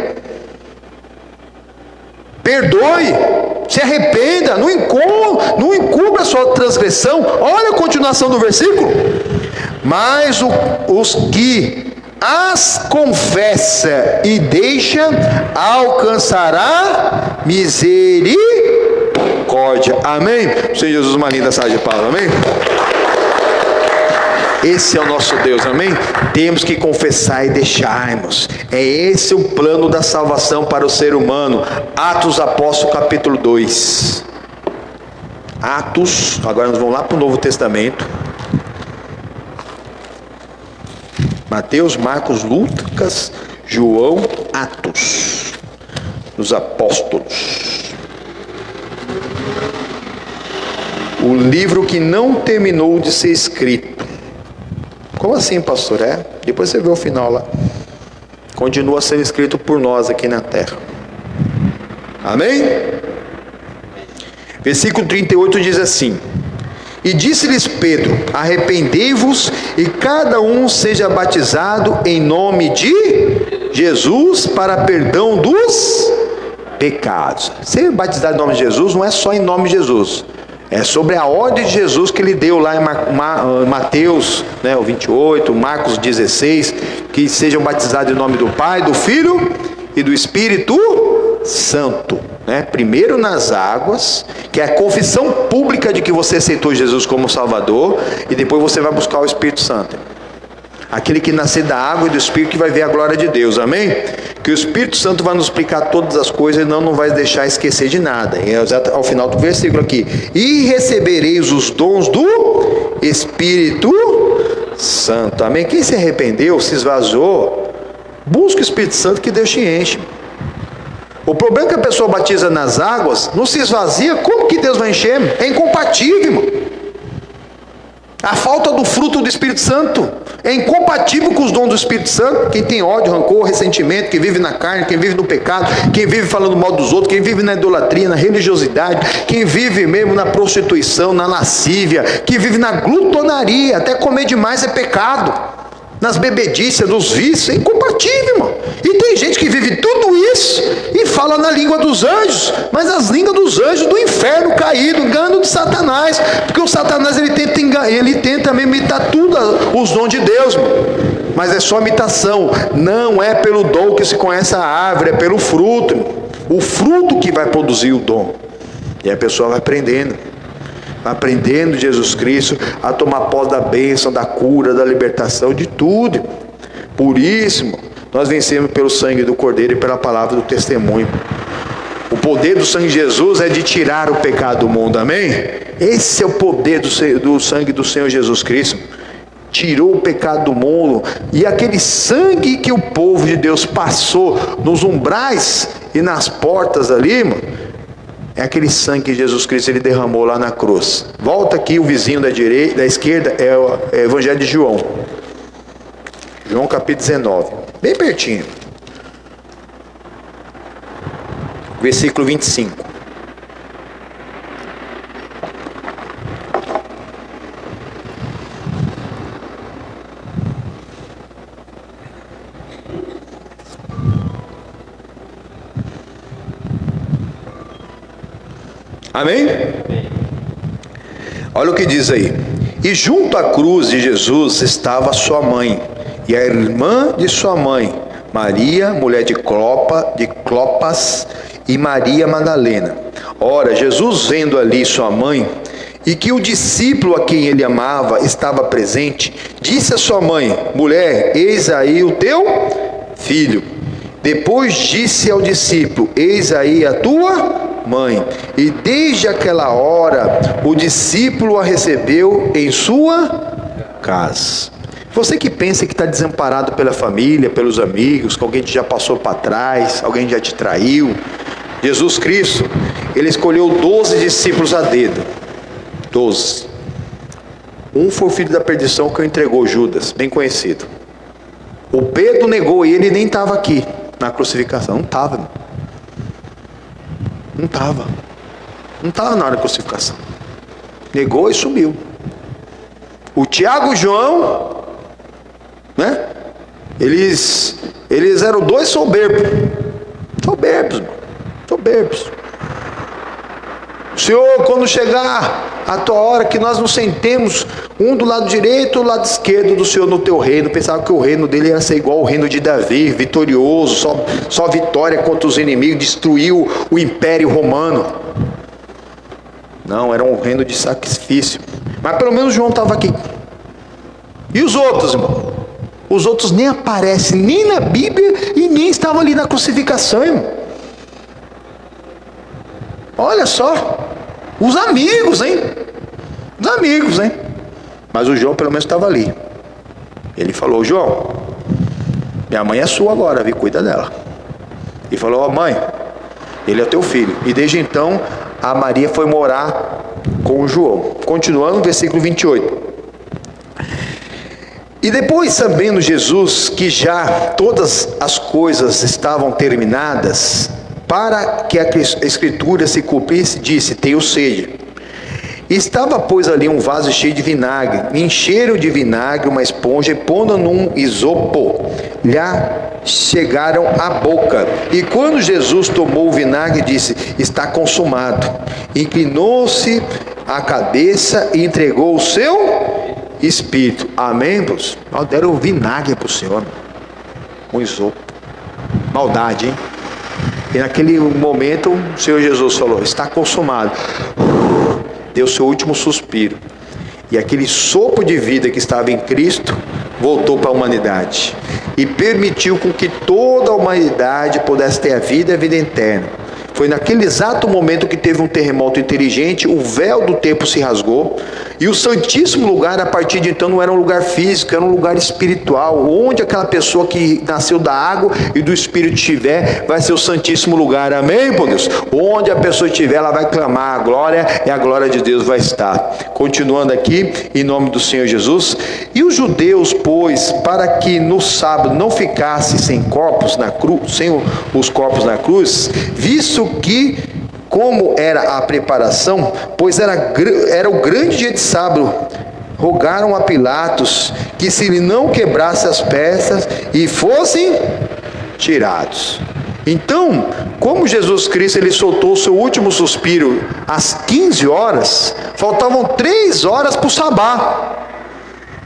perdoe, se arrependa, não encubra a sua transgressão. Olha a continuação do versículo. Mas os que as confessa e deixa, alcançará misericórdia. Amém? Senhor Jesus, uma linda salva de palmas. Amém? Esse é o nosso Deus, amém? Temos que confessar e deixarmos. É esse o plano da salvação para o ser humano. Atos Apóstolos capítulo 2. Atos, agora nós vamos lá para o Novo Testamento. Mateus, Marcos, Lucas, João, Atos dos Apóstolos. O livro que não terminou de ser escrito. Como assim, pastor? Depois você vê o final lá. Continua sendo escrito por nós aqui na terra. Amém? Versículo 38 diz assim: e disse-lhes Pedro: arrependei-vos e cada um seja batizado em nome de Jesus para perdão dos pecados. Ser batizado em nome de Jesus não é só em nome de Jesus. É sobre a ordem de Jesus que ele deu lá em Mateus, o 28, Marcos 16, que sejam batizados em nome do Pai, do Filho e do Espírito Santo. Primeiro nas águas, que é a confissão pública de que você aceitou Jesus como Salvador, e depois você vai buscar o Espírito Santo. Aquele que nascer da água e do Espírito que vai ver a glória de Deus, amém? Que o Espírito Santo vai nos explicar todas as coisas e não vai deixar esquecer de nada. E ao final do versículo aqui: e recebereis os dons do Espírito Santo, amém? Quem se arrependeu, se esvaziou, busca o Espírito Santo que Deus te enche. O problema é que a pessoa batiza nas águas, não se esvazia, como que Deus vai encher? É incompatível, irmão. A falta do fruto do Espírito Santo é incompatível com os dons do Espírito Santo. Quem tem ódio, rancor, ressentimento, quem vive na carne, quem vive no pecado, quem vive falando mal dos outros, quem vive na idolatria, na religiosidade, quem vive mesmo na prostituição, na lascívia, quem vive na glutonaria, até comer demais é pecado, nas bebedices, nos vícios, é incompatível, irmão. E tem gente que vive tudo isso e fala na língua dos anjos, mas as línguas dos anjos do inferno caído, engano de Satanás, porque o Satanás ele tenta mesmo imitar tudo os dons de Deus, irmão. Mas é só imitação, não é pelo dom que se conhece a árvore, é pelo fruto, irmão. O fruto que vai produzir o dom. E a pessoa vai aprendendo Jesus Cristo a tomar posse da bênção, da cura, da libertação, de tudo. Por isso, irmão, nós vencemos pelo sangue do Cordeiro e pela palavra do testemunho. O poder do sangue de Jesus é de tirar o pecado do mundo, amém? Esse é o poder do sangue do Senhor Jesus Cristo. Tirou o pecado do mundo. E aquele sangue que o povo de Deus passou nos umbrais e nas portas ali, irmão, é aquele sangue que Jesus Cristo ele derramou lá na cruz. Volta aqui, o vizinho da esquerda é o Evangelho de João. João capítulo 19. Bem pertinho. Versículo 25. Amém? Olha o que diz aí. E junto à cruz de Jesus estava sua mãe e a irmã de sua mãe, Maria, mulher de Clopas, e Maria Madalena. Ora, Jesus vendo ali sua mãe, e que o discípulo a quem ele amava estava presente, disse a sua mãe: mulher, eis aí o teu filho. Depois disse ao discípulo: eis aí a tua mãe. E desde aquela hora o discípulo a recebeu em sua casa. Você que pensa que está desamparado pela família, pelos amigos, que alguém já passou para trás, alguém já te traiu, Jesus Cristo, ele escolheu 12 discípulos a dedo. 12. Um foi o filho da perdição que o entregou, Judas, bem conhecido. O Pedro negou ele e nem estava aqui na crucificação. Não estava. Não estava. Não estava na hora da crucificação. Negou e sumiu. O Tiago e o João, né? Eles eram dois soberbos. Soberbos, mano. Soberbos. Senhor, quando chegar a tua hora, que nós nos sentemos, um do lado direito, do lado esquerdo do Senhor no teu reino. Pensava que o reino dele ia ser igual ao reino de Davi, vitorioso, só vitória contra os inimigos, destruiu o império romano. Não, era um reino de sacrifício. Mas pelo menos João estava aqui. E os outros, irmão? Os outros nem aparecem, nem na Bíblia, e nem estavam ali na crucificação, irmão. Olha só, os amigos, hein? Os amigos, hein? Mas o João pelo menos estava ali. Ele falou: João, minha mãe é sua agora, viu? Cuida dela. E falou: ó, mãe, ele é teu filho. E desde então, a Maria foi morar com o João. Continuando, versículo 28. E depois, sabendo Jesus que já todas as coisas estavam terminadas, para que a escritura se cumprisse, disse: tenho sede. Estava, pois, ali um vaso cheio de vinagre. Encheram de vinagre uma esponja e, pondo num isopo, lhe chegaram à boca. E quando Jesus tomou o vinagre, disse: está consumado. Inclinou-se a cabeça e entregou o seu espírito. Amém, irmãos? Deram o vinagre para o Senhor. Um isopo. Maldade, hein? E naquele momento o Senhor Jesus falou: está consumado. Deu seu último suspiro. E aquele sopro de vida que estava em Cristo voltou para a humanidade. E permitiu com que toda a humanidade pudesse ter a vida e a vida eterna. Foi naquele exato momento que teve um terremoto inteligente, o véu do templo se rasgou, e o Santíssimo Lugar, a partir de então, não era um lugar físico, era um lugar espiritual, onde aquela pessoa que nasceu da água e do Espírito estiver, vai ser o Santíssimo Lugar, amém, por Deus? Onde a pessoa estiver, ela vai clamar a glória, e a glória de Deus vai estar. Continuando aqui, em nome do Senhor Jesus. E os judeus, pois, para que no sábado não ficasse sem corpos na cruz, sem os corpos na cruz, visto que, como era a preparação, pois era o grande dia de sábado, rogaram a Pilatos que se lhe não quebrasse as peças e fossem tirados. Então, como Jesus Cristo ele soltou o seu último suspiro às 15 horas, faltavam 3 horas para o sabá,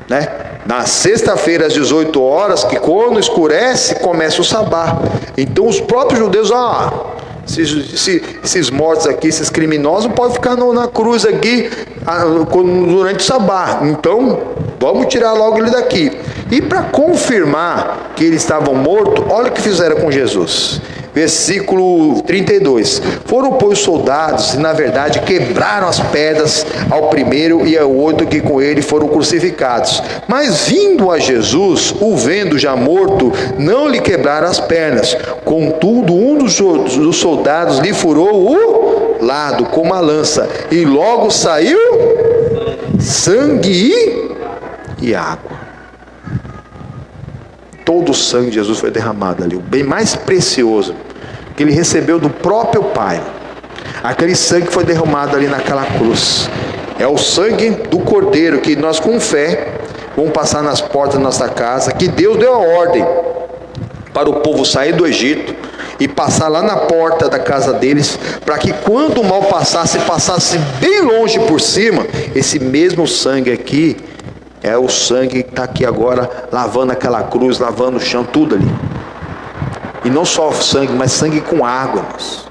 né? Na sexta-feira às 18 horas, que quando escurece, começa o sabá. Então os próprios judeus, esses mortos aqui, esses criminosos, não podem ficar na cruz aqui durante o sabá. Então, vamos tirar logo ele daqui. E para confirmar que eles estavam mortos, olha o que fizeram com Jesus. Versículo 32. Foram, pois, soldados, e na verdade quebraram as pedras ao primeiro e ao outro que com ele foram crucificados. Mas vindo a Jesus, o vendo já morto, não lhe quebraram as pernas. Contudo, um dos soldados lhe furou o lado com uma lança, e logo saiu sangue e água. Todo o sangue de Jesus foi derramado ali, o bem mais precioso que ele recebeu do próprio Pai. Aquele sangue foi derramado ali naquela cruz. É o sangue do Cordeiro que nós, com fé, vamos passar nas portas da nossa casa, que Deus deu a ordem para o povo sair do Egito e passar lá na porta da casa deles, para que quando o mal passasse bem longe por cima. Esse mesmo sangue aqui é o sangue que está aqui agora, lavando aquela cruz, lavando o chão, tudo ali. E não só sangue, mas sangue com água, irmãos.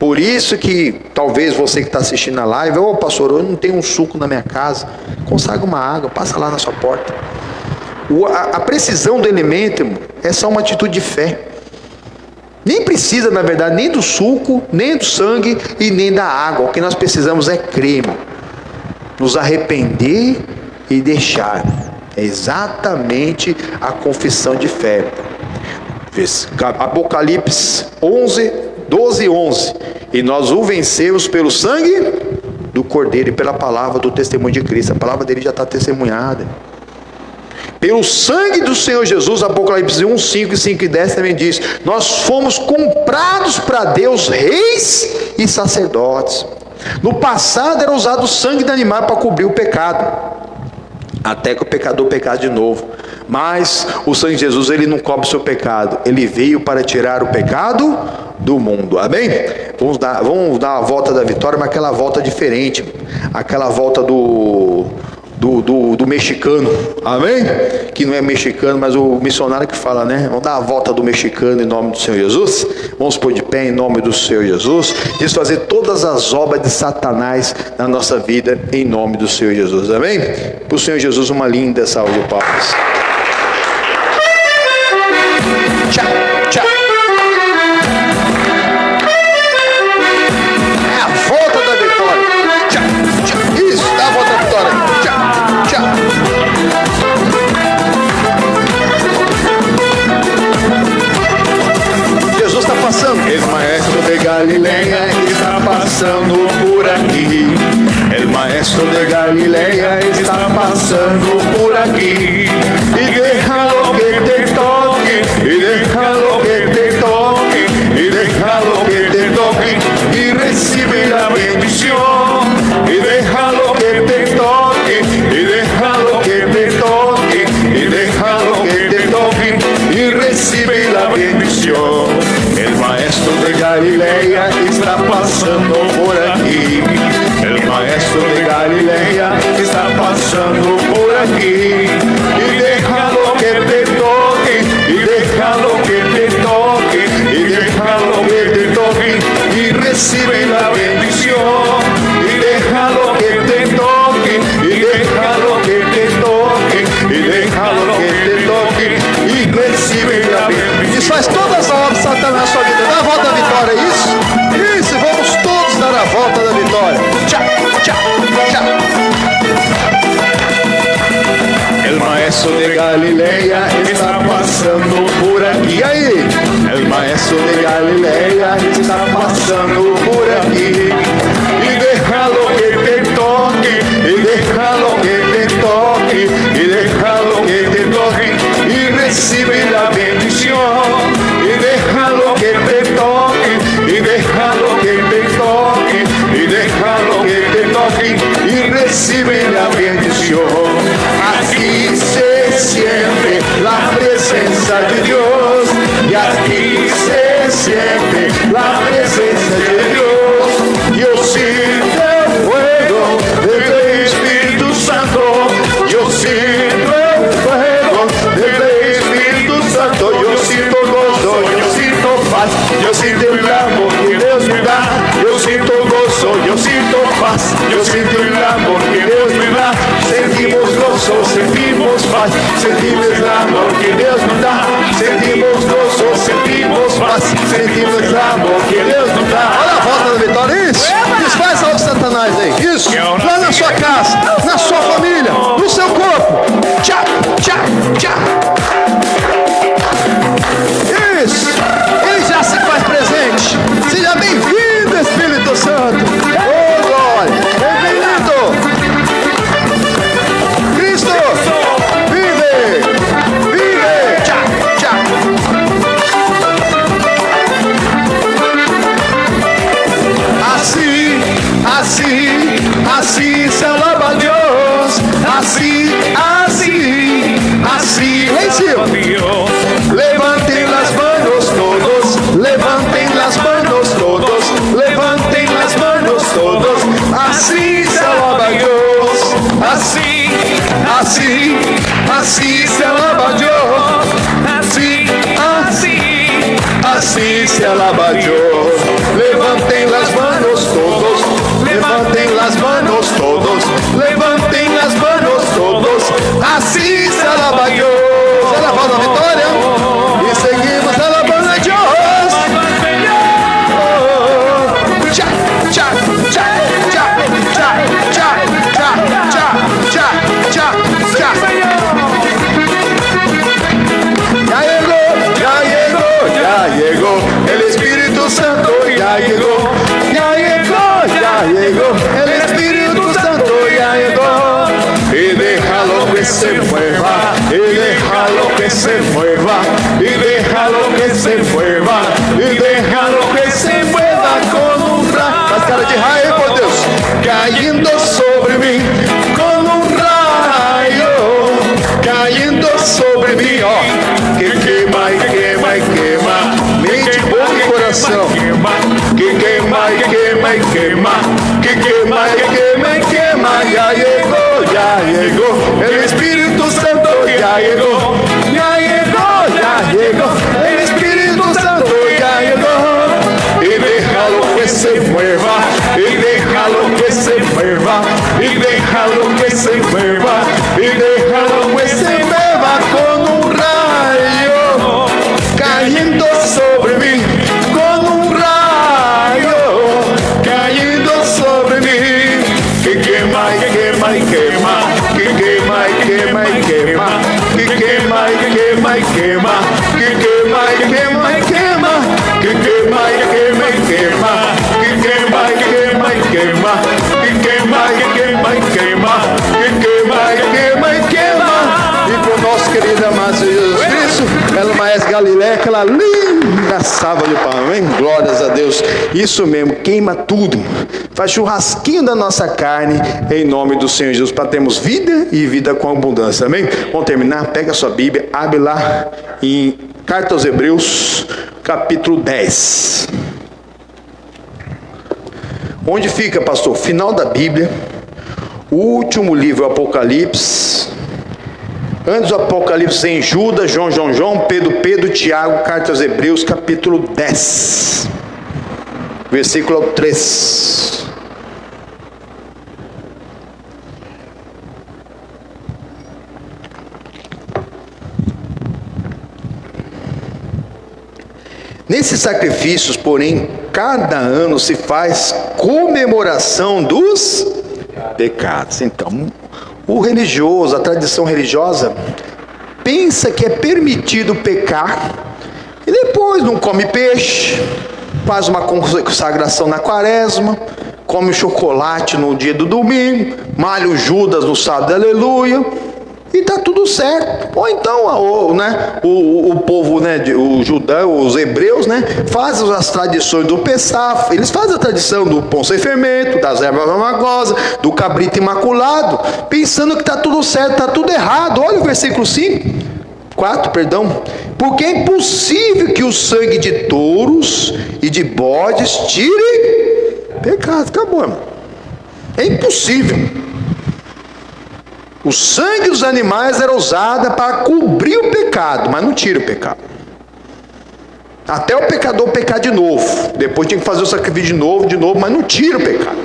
Por isso que, talvez você que está assistindo a live: ô pastor, eu não tenho um suco na minha casa. Consagra uma água, passa lá na sua porta. A precisão do elemento, irmão, é só uma atitude de fé. Nem precisa, na verdade, nem do suco, nem do sangue e nem da água. O que nós precisamos é crer, irmão. Nos arrepender e deixar. É exatamente a confissão de fé. Apocalipse 12:11. E nós o vencemos pelo sangue do Cordeiro e pela palavra do testemunho de Cristo. A palavra dele já está testemunhada. Pelo sangue do Senhor Jesus, Apocalipse 1:5 e 5:10 também diz: nós fomos comprados para Deus reis e sacerdotes. No passado era usado o sangue do animal para cobrir o pecado, até que o pecador pecasse de novo. Mas o sangue de Jesus, ele não cobre o seu pecado. Ele veio para tirar o pecado do mundo. Amém? Vamos dar uma volta da vitória, mas aquela volta diferente. Aquela volta do mexicano, amém? Que não é mexicano, mas o missionário que fala, né? Vamos dar a volta do mexicano em nome do Senhor Jesus. Vamos pôr de pé em nome do Senhor Jesus. Desfazer todas as obras de Satanás na nossa vida em nome do Senhor Jesus, amém? Para o Senhor Jesus uma linda salva de palmas. Tchau, tchau. É a volta da vitória. Tchau, tchau. Isso, dá a volta da vitória. Tchau, tchau. Jesus está passando. O maestro de Galileia está passando por aqui. O maestro de Galileia está passando por aqui. E déjalo que te toque, y déjalo que te toque, y déjalo que te toque, y recibe la bendición. Y déjalo que te toque, y déjalo que te toque, y déjalo que te toque, y recibe la bendición. El maestro de Galileia está pasando por aquí. El maestro de Galileia está pasando por aquí. Y déjalo que te toque, y déjalo que te toque, y déjalo que te toque, y recibe la bendición. Y déjalo que te toque, y déjalo que te toque, y déjalo que te toque, y recibe la bendición. Isso faz todas as obras, Satanás, na sua vida. Dá a volta da vitória, isso? Isso, vamos todos dar a volta da vitória. Tchau, tchau, tchau. El maestro de Galileia está passando por aqui. E aí? El maestro de Galileia está passando por aqui. E déjalo que te toque, e déjalo que te toque, e déjalo que te toque, e recibe la bendición. Y déjalo que te toque, y déjalo que te toque, y déjalo que te toque, y recibe la bendición. Aquí se siente la presencia de Dios, y aquí se siente la presencia de Dios. Yo siento el fuego del Espíritu Santo, yo siento el fuego del Espíritu Santo, yo siento gozo, yo siento paz, yo siento el amor que Dios me da, yo siento gozo, yo siento paz, yo siento el amor que Dios me da. Sentimos gozo, sentimos paz, sentimos el amor que Dios nos da. Sentimos gozo, sentimos paz, sentimos el amor que Deus nos dá. Olha a volta da vitória, isso. Desfaz algo Satanás aí, isso. Lá na sua casa, na sua família, no seu corpo. Tchau, tchau, tchau. Isso. Ele já se faz presente. Seja bem-vindo, Espírito Santo. Oh, glória. Bem-vindo. Cristo, vive, vive. Tchau, tchau. Assim, assim, assim se alaba Deus. Assim, assim, assim. Lá em cima. Levantem las manos todos, levantem las manos todos, levantem las manos todos. Assim se alaba Deus. Assim, assim, assim se alaba Deus. Assim, assim, assim se alaba Deus. Levantem las manos todos, levantem las manos todos, levantem las manos todos. Assim se alaba Deus. Ela faz a vitória e seguimos alabando a Deus. Tchá, tchá, tchá, tchá, tchá, tchá, tchá, tchá, tchá, tchá, tchá. Ya llegó el Espíritu Santo, ya llegó, ya llegó, ya llegó, el Espíritu Santo ya llegó. Y déjalo que se mueva, y déjalo que se mueva, y déjalo que se mueva, y déjalo que se mueva con un rayo. Mas cara de raio, por Deus, cayendo sobre mí, con un rayo, cayendo sobre mí, ó, que queima e queima e queima, mente, boca e coração, que queima ya llegó, ya llegó. El Espíritu Santo ya llegó, ya llegó, ya llegó. El Espíritu Santo ya llegó. Y déjalo que se mueva, y déjalo que se mueva, y déjalo que se mueva, y déjalo que se mueva con un rayo cayendo sobre mí, con un rayo cayendo sobre mí, que quema y quema y quema, que quema y quema y quema, que quema y quema y quema, que quema y quema y quema, que quema y quema y quema, que quema y quema y quema, que quema y quema y quema, que quema y quema y quema. E pro nosso querido amado Jesus Cristo, ela Maestro Galileia, aquela linda salva de palmas, amém? Glórias a Deus. Isso mesmo, queima tudo. Faz churrasquinho da nossa carne, em nome do Senhor Jesus, para termos vida e vida com abundância, amém? Vamos terminar, pega a sua Bíblia, abre lá em Carta aos Hebreus, capítulo 10. Onde fica, pastor? Final da Bíblia, o último livro, o Apocalipse. Antes do Apocalipse tem Judas, João, Pedro, Tiago, Carta aos Hebreus, capítulo 10, versículo 3. Nesses sacrifícios, porém, cada ano se faz comemoração dos pecados. Então, o religioso, a tradição religiosa, pensa que é permitido pecar e depois não come peixe, faz uma consagração na quaresma, come chocolate no dia do domingo, malha o Judas no sábado, aleluia, e está tudo certo. Ou então o povo, né, o judeu, os hebreus, né, fazem as tradições do Pessah, eles fazem a tradição do pão sem fermento, das ervas amargosas, do cabrito imaculado, pensando que está tudo certo, está tudo errado. Olha o versículo 4, porque é impossível que o sangue de touros e de bodes tire pecado. Acabou, irmão. É impossível. O sangue dos animais era usado para cobrir o pecado, mas não tira o pecado. Até o pecador pecar de novo. Depois tinha que fazer o sacrifício de novo, mas não tira o pecado.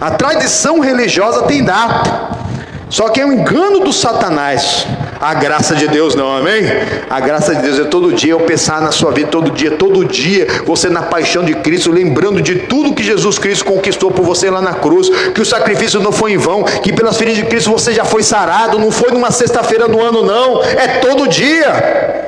A tradição religiosa tem data. Só que é um engano do Satanás. A graça de Deus não, amém? A graça de Deus é todo dia eu pensar na sua vida, todo dia, você na paixão de Cristo, lembrando de tudo que Jesus Cristo conquistou por você lá na cruz, que o sacrifício não foi em vão, que pelas feridas de Cristo você já foi sarado, não foi numa sexta-feira do ano não, é todo dia.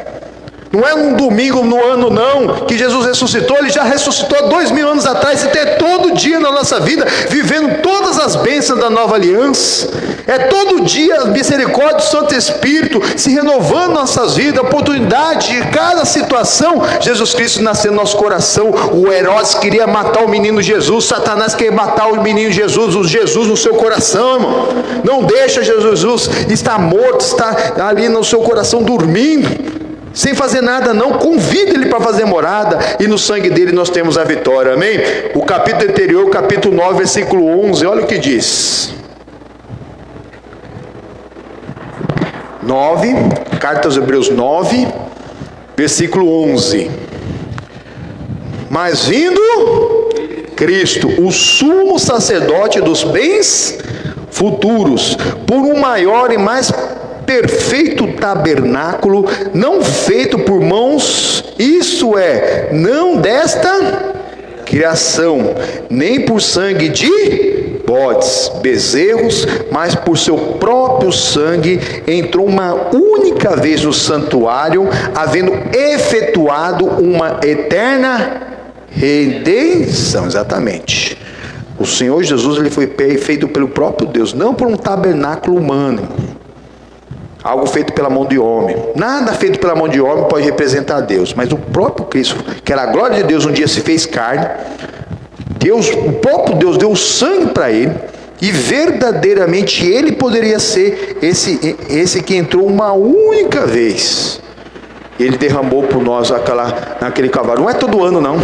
Não é um domingo no ano não, que Jesus ressuscitou, Ele já ressuscitou 2000 anos atrás, e é todo dia na nossa vida, vivendo todas as bênçãos da nova aliança, é todo dia a misericórdia do Santo Espírito, se renovando nossas vidas, a oportunidade de cada situação, Jesus Cristo nasceu no nosso coração. O Herodes queria matar o menino Jesus, Satanás queria matar o menino Jesus, o Jesus no seu coração, irmão. Não deixa Jesus estar morto, está ali no seu coração dormindo, sem fazer nada não, convida Ele para fazer morada, e no sangue dele nós temos a vitória, amém? O capítulo anterior, o capítulo 9, versículo 11, olha o que diz. 9, Carta aos Hebreus 9, versículo 11. Mas vindo Cristo, o sumo sacerdote dos bens futuros, por um maior e mais perfeito tabernáculo, não feito por mãos, isso é, não desta criação, nem por sangue de bodes, bezerros, mas por seu próprio sangue, entrou uma única vez no santuário, havendo efetuado uma eterna redenção. Exatamente. O Senhor Jesus, Ele foi feito pelo próprio Deus, não por um tabernáculo humano, algo feito pela mão de homem. Nada feito pela mão de homem pode representar Deus, mas o próprio Cristo, que era a glória de Deus, um dia se fez carne. Deus, o próprio Deus deu sangue para Ele, e verdadeiramente Ele poderia ser esse que entrou uma única vez. Ele derramou por nós naquele cavalo. Não é todo ano não,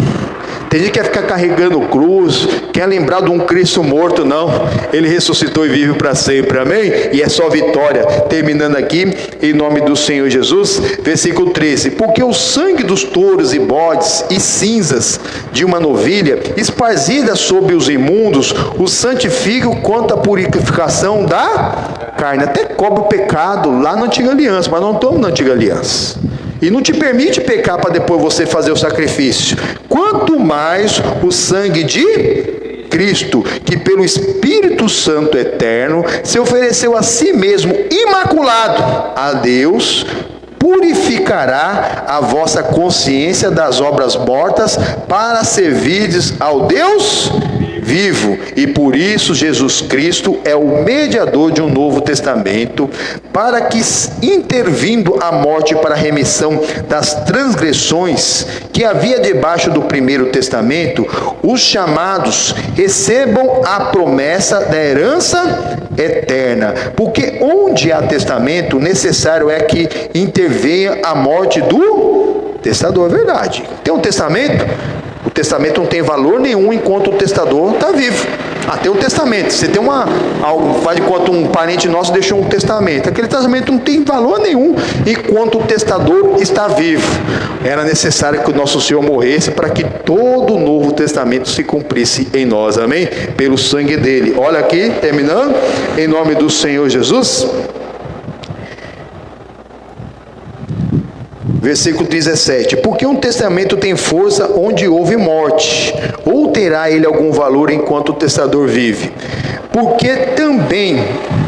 Tem gente que quer ficar carregando cruz, quer lembrar de um Cristo morto. Não, Ele ressuscitou e vive para sempre, amém? E é só vitória. Terminando aqui, em nome do Senhor Jesus, versículo 13: porque o sangue dos touros e bodes e cinzas de uma novilha, esparzidas sobre os imundos, os santificam quanto à purificação da carne. Até cobre o pecado lá na antiga aliança, mas não estamos na antiga aliança. E não te permite pecar para depois você fazer o sacrifício. Quanto mais o sangue de Cristo, que pelo Espírito Santo eterno se ofereceu a si mesmo imaculado a Deus, purificará a vossa consciência das obras mortas para servirdes ao Deus vivo. E por isso Jesus Cristo é o mediador de um novo testamento, para que, intervindo a morte para a remissão das transgressões que havia debaixo do primeiro testamento, os chamados recebam a promessa da herança eterna. Porque onde há testamento, necessário é que intervenha a morte do testador. É verdade. Tem um testamento? O testamento não tem valor nenhum enquanto o testador está vivo. Tem um testamento. Você tem faz de conta um parente nosso deixou um testamento. Aquele testamento não tem valor nenhum enquanto o testador está vivo. Era necessário que o nosso Senhor morresse para que todo o Novo Testamento se cumprisse em nós, amém? Pelo sangue dele. Olha aqui, terminando, em nome do Senhor Jesus. Versículo 17: porque um testamento tem força onde houve morte, ou terá ele algum valor enquanto o testador vive? Porque também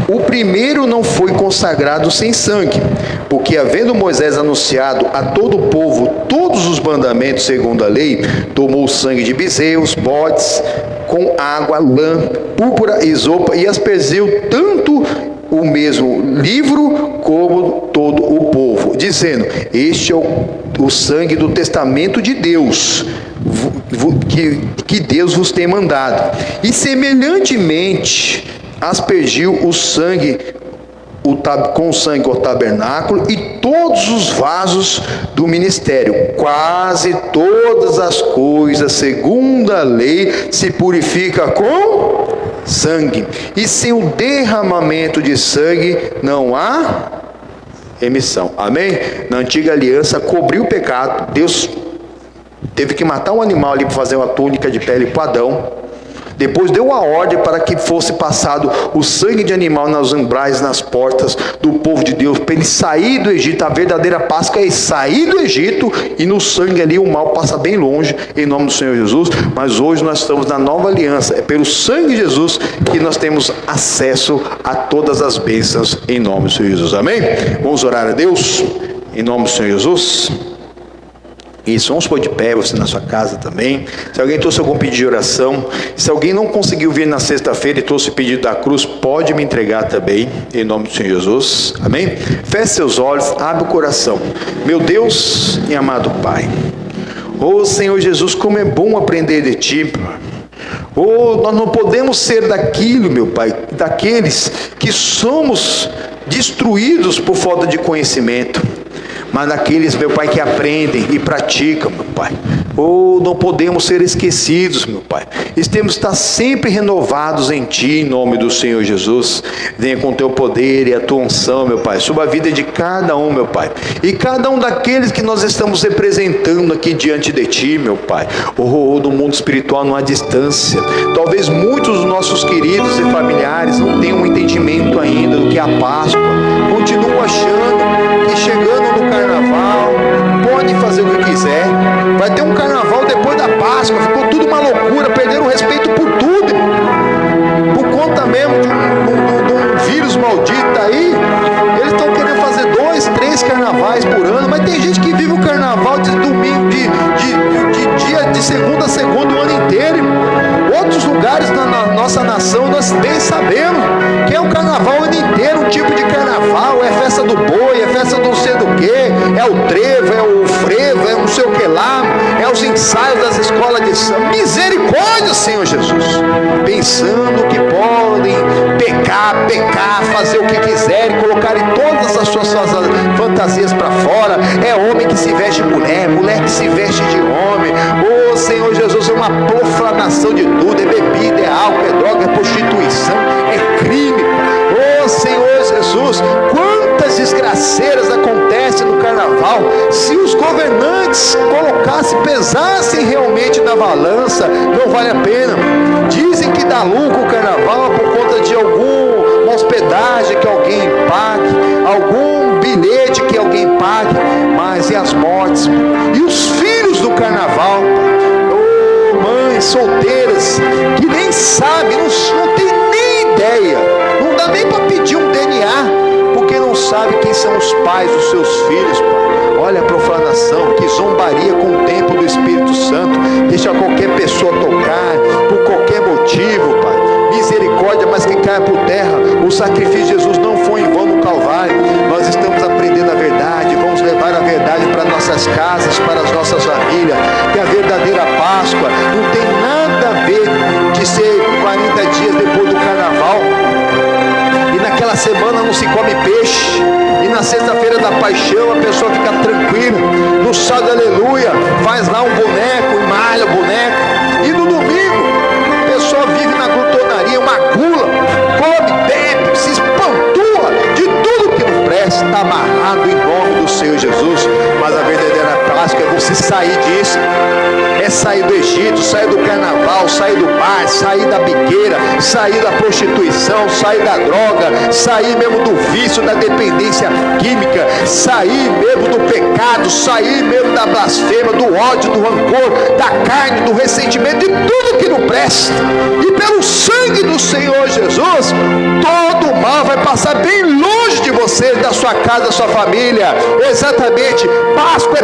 o primeiro não foi consagrado sem sangue, porque havendo Moisés anunciado a todo o povo todos os mandamentos segundo a lei, tomou o sangue de bezerros, bodes, com água, lã, púrpura, esopa, e aspergiu tanto o mesmo livro como todo o povo, dizendo: este é o sangue do testamento de Deus, que Deus vos tem mandado. E semelhantemente aspergiu o sangue com sangue o tabernáculo e todos os vasos do ministério. Quase todas as coisas segundo a lei se purifica com sangue, e sem o derramamento de sangue não há remissão, amém? Na antiga aliança cobriu o pecado. Deus teve que matar um animal ali para fazer uma túnica de pele para Adão. Depois deu a ordem para que fosse passado o sangue de animal nas umbrais, nas portas do povo de Deus, para ele sair do Egito. A verdadeira Páscoa é sair do Egito, e no sangue ali o mal passa bem longe, em nome do Senhor Jesus. Mas hoje nós estamos na nova aliança, é pelo sangue de Jesus que nós temos acesso a todas as bênçãos, em nome do Senhor Jesus, amém? Vamos orar a Deus, em nome do Senhor Jesus. Isso, vamos pôr de pé, você na sua casa também. Se alguém trouxe algum pedido de oração, se alguém não conseguiu vir na sexta-feira e trouxe o pedido da cruz, pode me entregar também, em nome do Senhor Jesus, amém? Feche seus olhos, abre o coração. Meu Deus e amado Pai, Senhor Jesus, como é bom aprender de Ti. Nós não podemos ser daquilo, meu Pai, daqueles que somos destruídos por falta de conhecimento, mas daqueles, meu Pai, que aprendem e praticam, meu Pai. Não podemos ser esquecidos, meu Pai. Temos que estar sempre renovados em Ti, em nome do Senhor Jesus. Venha com Teu poder e a Tua unção, meu Pai, sobre a vida de cada um, meu Pai. E cada um daqueles que nós estamos representando aqui diante de Ti, meu Pai. No mundo espiritual não há distância. Talvez muitos dos nossos queridos e familiares não tenham um entendimento ainda do que é a Páscoa. Continuam achando que chegando no Carnaval pode fazer o que quiser. Vai ter um Carnaval depois da Páscoa. Ficou tudo uma loucura. Perderam o respeito por tudo. Por conta mesmo de um vírus maldito aí. Eles estão querendo fazer 2, 3 carnavais por ano. Mas tem gente que vive o Carnaval de domingo, de segunda a segunda, o ano inteiro. Outros lugares na nossa nação nós bem sabemos que é um Carnaval o ano inteiro. Um tipo de Carnaval. É festa do boi, é festa do não sei do que, é o trevo, é o frevo, é não sei o que lá, é os ensaios das escolas de samba. Misericórdia, Senhor Jesus, pensando que podem pecar, fazer o que quiserem, colocarem todas as suas fantasias para fora. É homem que se veste de mulher, mulher que se veste de homem. Senhor Jesus, é uma profanação de tudo, é bebida, é álcool, é droga, é prostituição, é crime. Oh Senhor Jesus, quantas desgraceiras acontecem no carnaval. Se os governantes colocassem, pesassem realmente na balança, não vale a pena. Dizem que dá lucro o carnaval por conta de alguma hospedagem que alguém pague, algum bilhete que alguém pague, mas e as mortes? E os filhos do carnaval? Oh, mães solteiras que nem sabem, não tem nem ideia, não dá nem para pedir um DNA, porque não sabe quem são os pais dos seus filhos, pai. Olha a profanação, que zombaria com o templo do Espírito Santo, deixa qualquer pessoa tocar, por qualquer motivo, pai. Misericórdia, mas que caia por terra. O sacrifício de Jesus não foi em vão no Calvário. Nós estamos aprendendo a verdade, vamos levar a verdade para nossas casas, para as nossas famílias, que a verdadeira Páscoa não tem nada a ver de ser 40 dias depois do carnaval, e naquela semana não se come peixe, e na sexta-feira da paixão a pessoa fica tranquila, no sábado, aleluia, faz lá um boneco, emalha o boneco, e no domingo a pessoa vive na glutonaria, uma gula, come, bebe, se espantua de tudo que não presta, está amarrado em nome do Senhor Jesus. Mas a verdadeira Páscoa é você sair disso, é sair do Egito, sair do carnaval, sair do bar, sair da biqueira, sair da prostituição, sair da droga, sair mesmo do vício, da dependência química, sair mesmo do pecado, sair mesmo da blasfêmia, do ódio, do rancor, da carne, do ressentimento, de tudo que não presta. E pelo sangue do Senhor Jesus, todo o mal vai passar bem longe de você, da sua casa, da sua família. Exatamente, Páscoa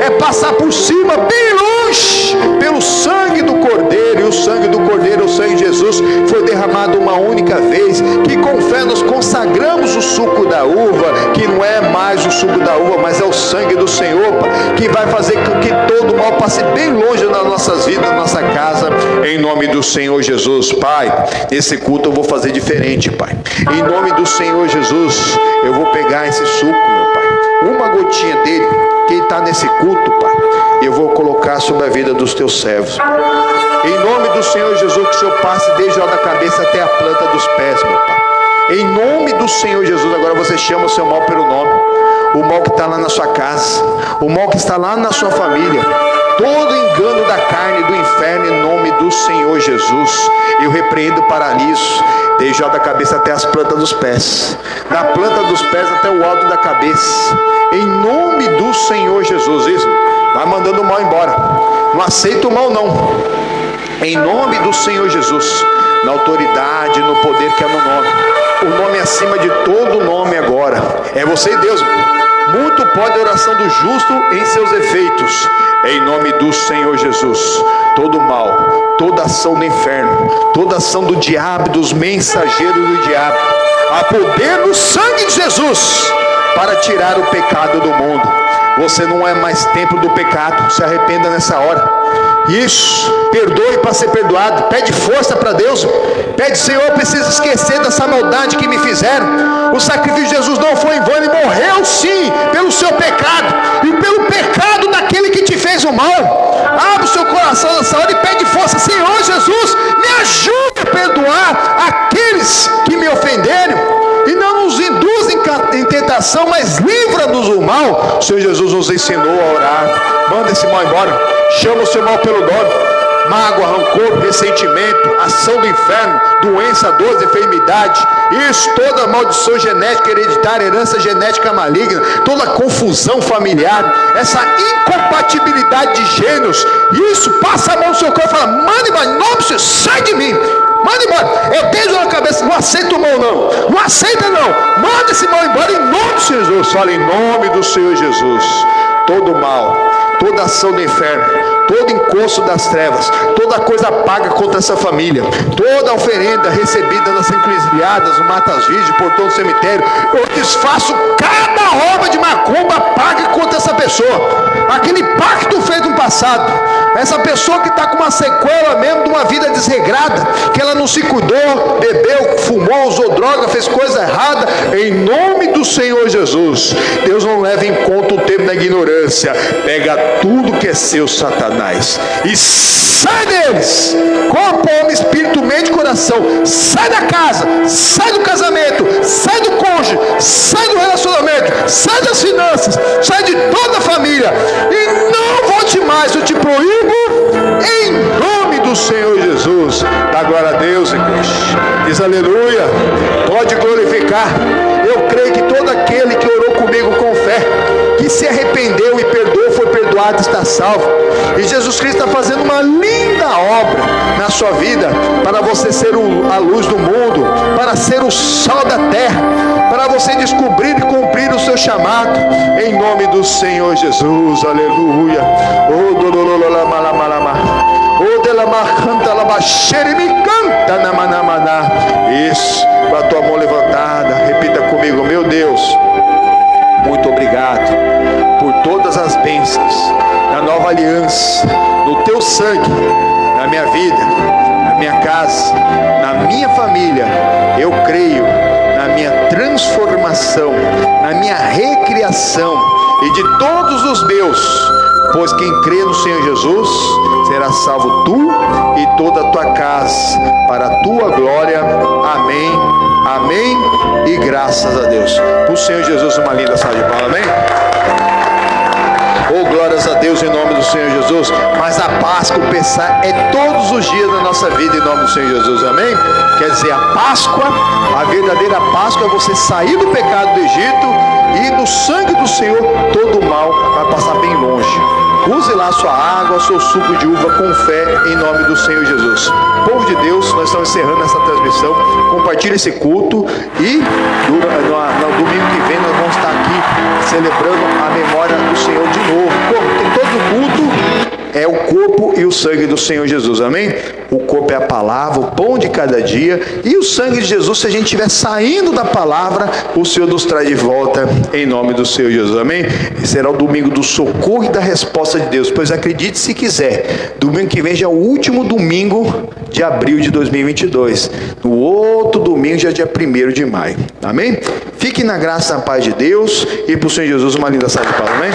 é passar por cima, bem longe, pelo sangue do Cordeiro. E o sangue do Cordeiro, o sangue de Jesus, foi derramado uma única vez, que com fé nós consagramos o suco da uva, que não é mais o suco da uva, mas é o sangue do Senhor, que vai fazer com que todo mal passe bem longe das nossas vidas, da nossa casa, em nome do Senhor Jesus. Pai, nesse culto eu vou fazer diferente, Pai, em nome do Senhor Jesus. Eu vou pegar esse suco, meu Pai, uma gotinha dele, que está nesse culto, Pai, eu vou colocar sobre a vida dos teus servos, em nome do Senhor Jesus. Que o Senhor passe desde o alto da cabeça até a planta dos pés, meu Pai, em nome do Senhor Jesus. Agora você chama o seu mal pelo nome, o mal que está lá na sua casa, o mal que está lá na sua família, todo engano da carne, do inferno, em nome do Senhor Jesus. Eu repreendo o paralítico, desde o alto da cabeça até as plantas dos pés, da planta dos pés até o alto da cabeça, em nome do Senhor Jesus. Isso, vai mandando o mal embora, não aceita o mal não, em nome do Senhor Jesus, na autoridade, no poder que é no nome, o nome acima de todo nome. Agora é você e Deus. Muito pode a oração do justo em seus efeitos, em nome do Senhor Jesus. Todo mal, toda ação do inferno, toda ação do diabo, dos mensageiros do diabo, há poder no sangue de Jesus para tirar o pecado do mundo. Você não é mais templo do pecado. Se arrependa nessa hora. Isso, perdoe para ser perdoado. Pede força para Deus. Pede: Senhor, eu preciso esquecer dessa maldade que me fizeram. O sacrifício de Jesus não foi em vão. Ele morreu sim pelo seu pecado e pelo pecado daquele que te fez o mal. Abre o seu coração nessa hora e pede força: Senhor Jesus, me ajuda a perdoar aqueles que me ofenderam, e não nos induz em tentação, mas livra-nos do mal. O Senhor Jesus nos ensinou a orar. Manda esse mal embora. Chama o seu mal pelo nome. Mágoa, rancor, ressentimento, ação do inferno, doença, dor, enfermidade, isso, toda maldição genética hereditária, herança genética maligna, toda confusão familiar, essa incompatibilidade de gêneros, isso, passa a mão no seu corpo e fala: manda embora, em nome de Jesus, sai de mim, manda embora. Eu beijo na cabeça, não aceito o mal não, não aceita não, manda esse mal embora em nome de Jesus. Fala: em nome do Senhor Jesus, todo mal, toda ação do inferno, todo encosto das trevas, toda coisa paga contra essa família, toda oferenda recebida nas encruzilhadas, no matas-vídeos, portão do cemitério, eu desfaço cada obra de macumba paga contra essa pessoa, aquele pacto feito no passado, essa pessoa que está com uma sequela mesmo de uma vida desregrada, que ela não se cuidou, bebeu, fumou, usou droga, fez coisa errada, em nome do Senhor Jesus, Deus não leva em conta o tempo da ignorância. Pega tudo que é seu, Satanás, e sai deles, corpo, alma, espírito, mente e coração. Sai da casa, sai do casamento, sai do cônjuge, sai do relacionamento, sai das finanças, sai de toda a família, e não volte mais. Eu te proíbo em nome do Senhor Jesus. Dá glória a Deus, igreja. Diz aleluia. Pode glorificar. Eu creio que todo aquele que orou comigo com fé, que se arrependeu e perdoou, foi perdoado, está salvo. E Jesus Cristo está fazendo uma linda obra na sua vida, para você ser a luz do mundo, para ser o sal da terra, para você descobrir e cumprir o seu chamado, em nome do Senhor Jesus. Aleluia. Isso, com a tua mão levantada, repita comigo: meu Deus, muito obrigado por todas as bênçãos da nova aliança, no teu sangue, na minha vida, na minha casa, na minha família. Eu creio na minha transformação, na minha recriação e de todos os meus, pois quem crê no Senhor Jesus será salvo, tu e toda a tua casa, para a tua glória. Amém, amém e graças a Deus. Para o Senhor Jesus uma linda salva de palmas, amém? Oh, glórias a Deus em nome do Senhor Jesus. Mas a Páscoa, o Pessah, é todos os dias da nossa vida em nome do Senhor Jesus, amém? Quer dizer, a Páscoa, a verdadeira Páscoa é você sair do pecado do Egito, e no sangue do Senhor todo o mal vai passar bem longe. Use lá a sua água, seu suco de uva com fé em nome do Senhor Jesus. Povo de Deus, nós estamos encerrando essa transmissão. Compartilhe esse culto e no domingo que vem nós vamos estar aqui celebrando a memória do Senhor de novo. Como tem todo culto, é o corpo e o sangue do Senhor Jesus, amém? O corpo é a palavra, o pão de cada dia, e o sangue de Jesus, se a gente estiver saindo da palavra, o Senhor nos traz de volta em nome do Senhor Jesus, amém? E será o domingo do socorro e da resposta de Deus, pois acredite se quiser, domingo que vem já é o último domingo de abril de 2022, no outro domingo já é dia 1º de maio, amém? Fique na graça e na paz de Deus, e para o Senhor Jesus uma linda salva de palmas, amém?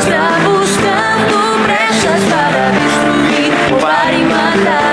Para buscando brechas para destruir, para matar.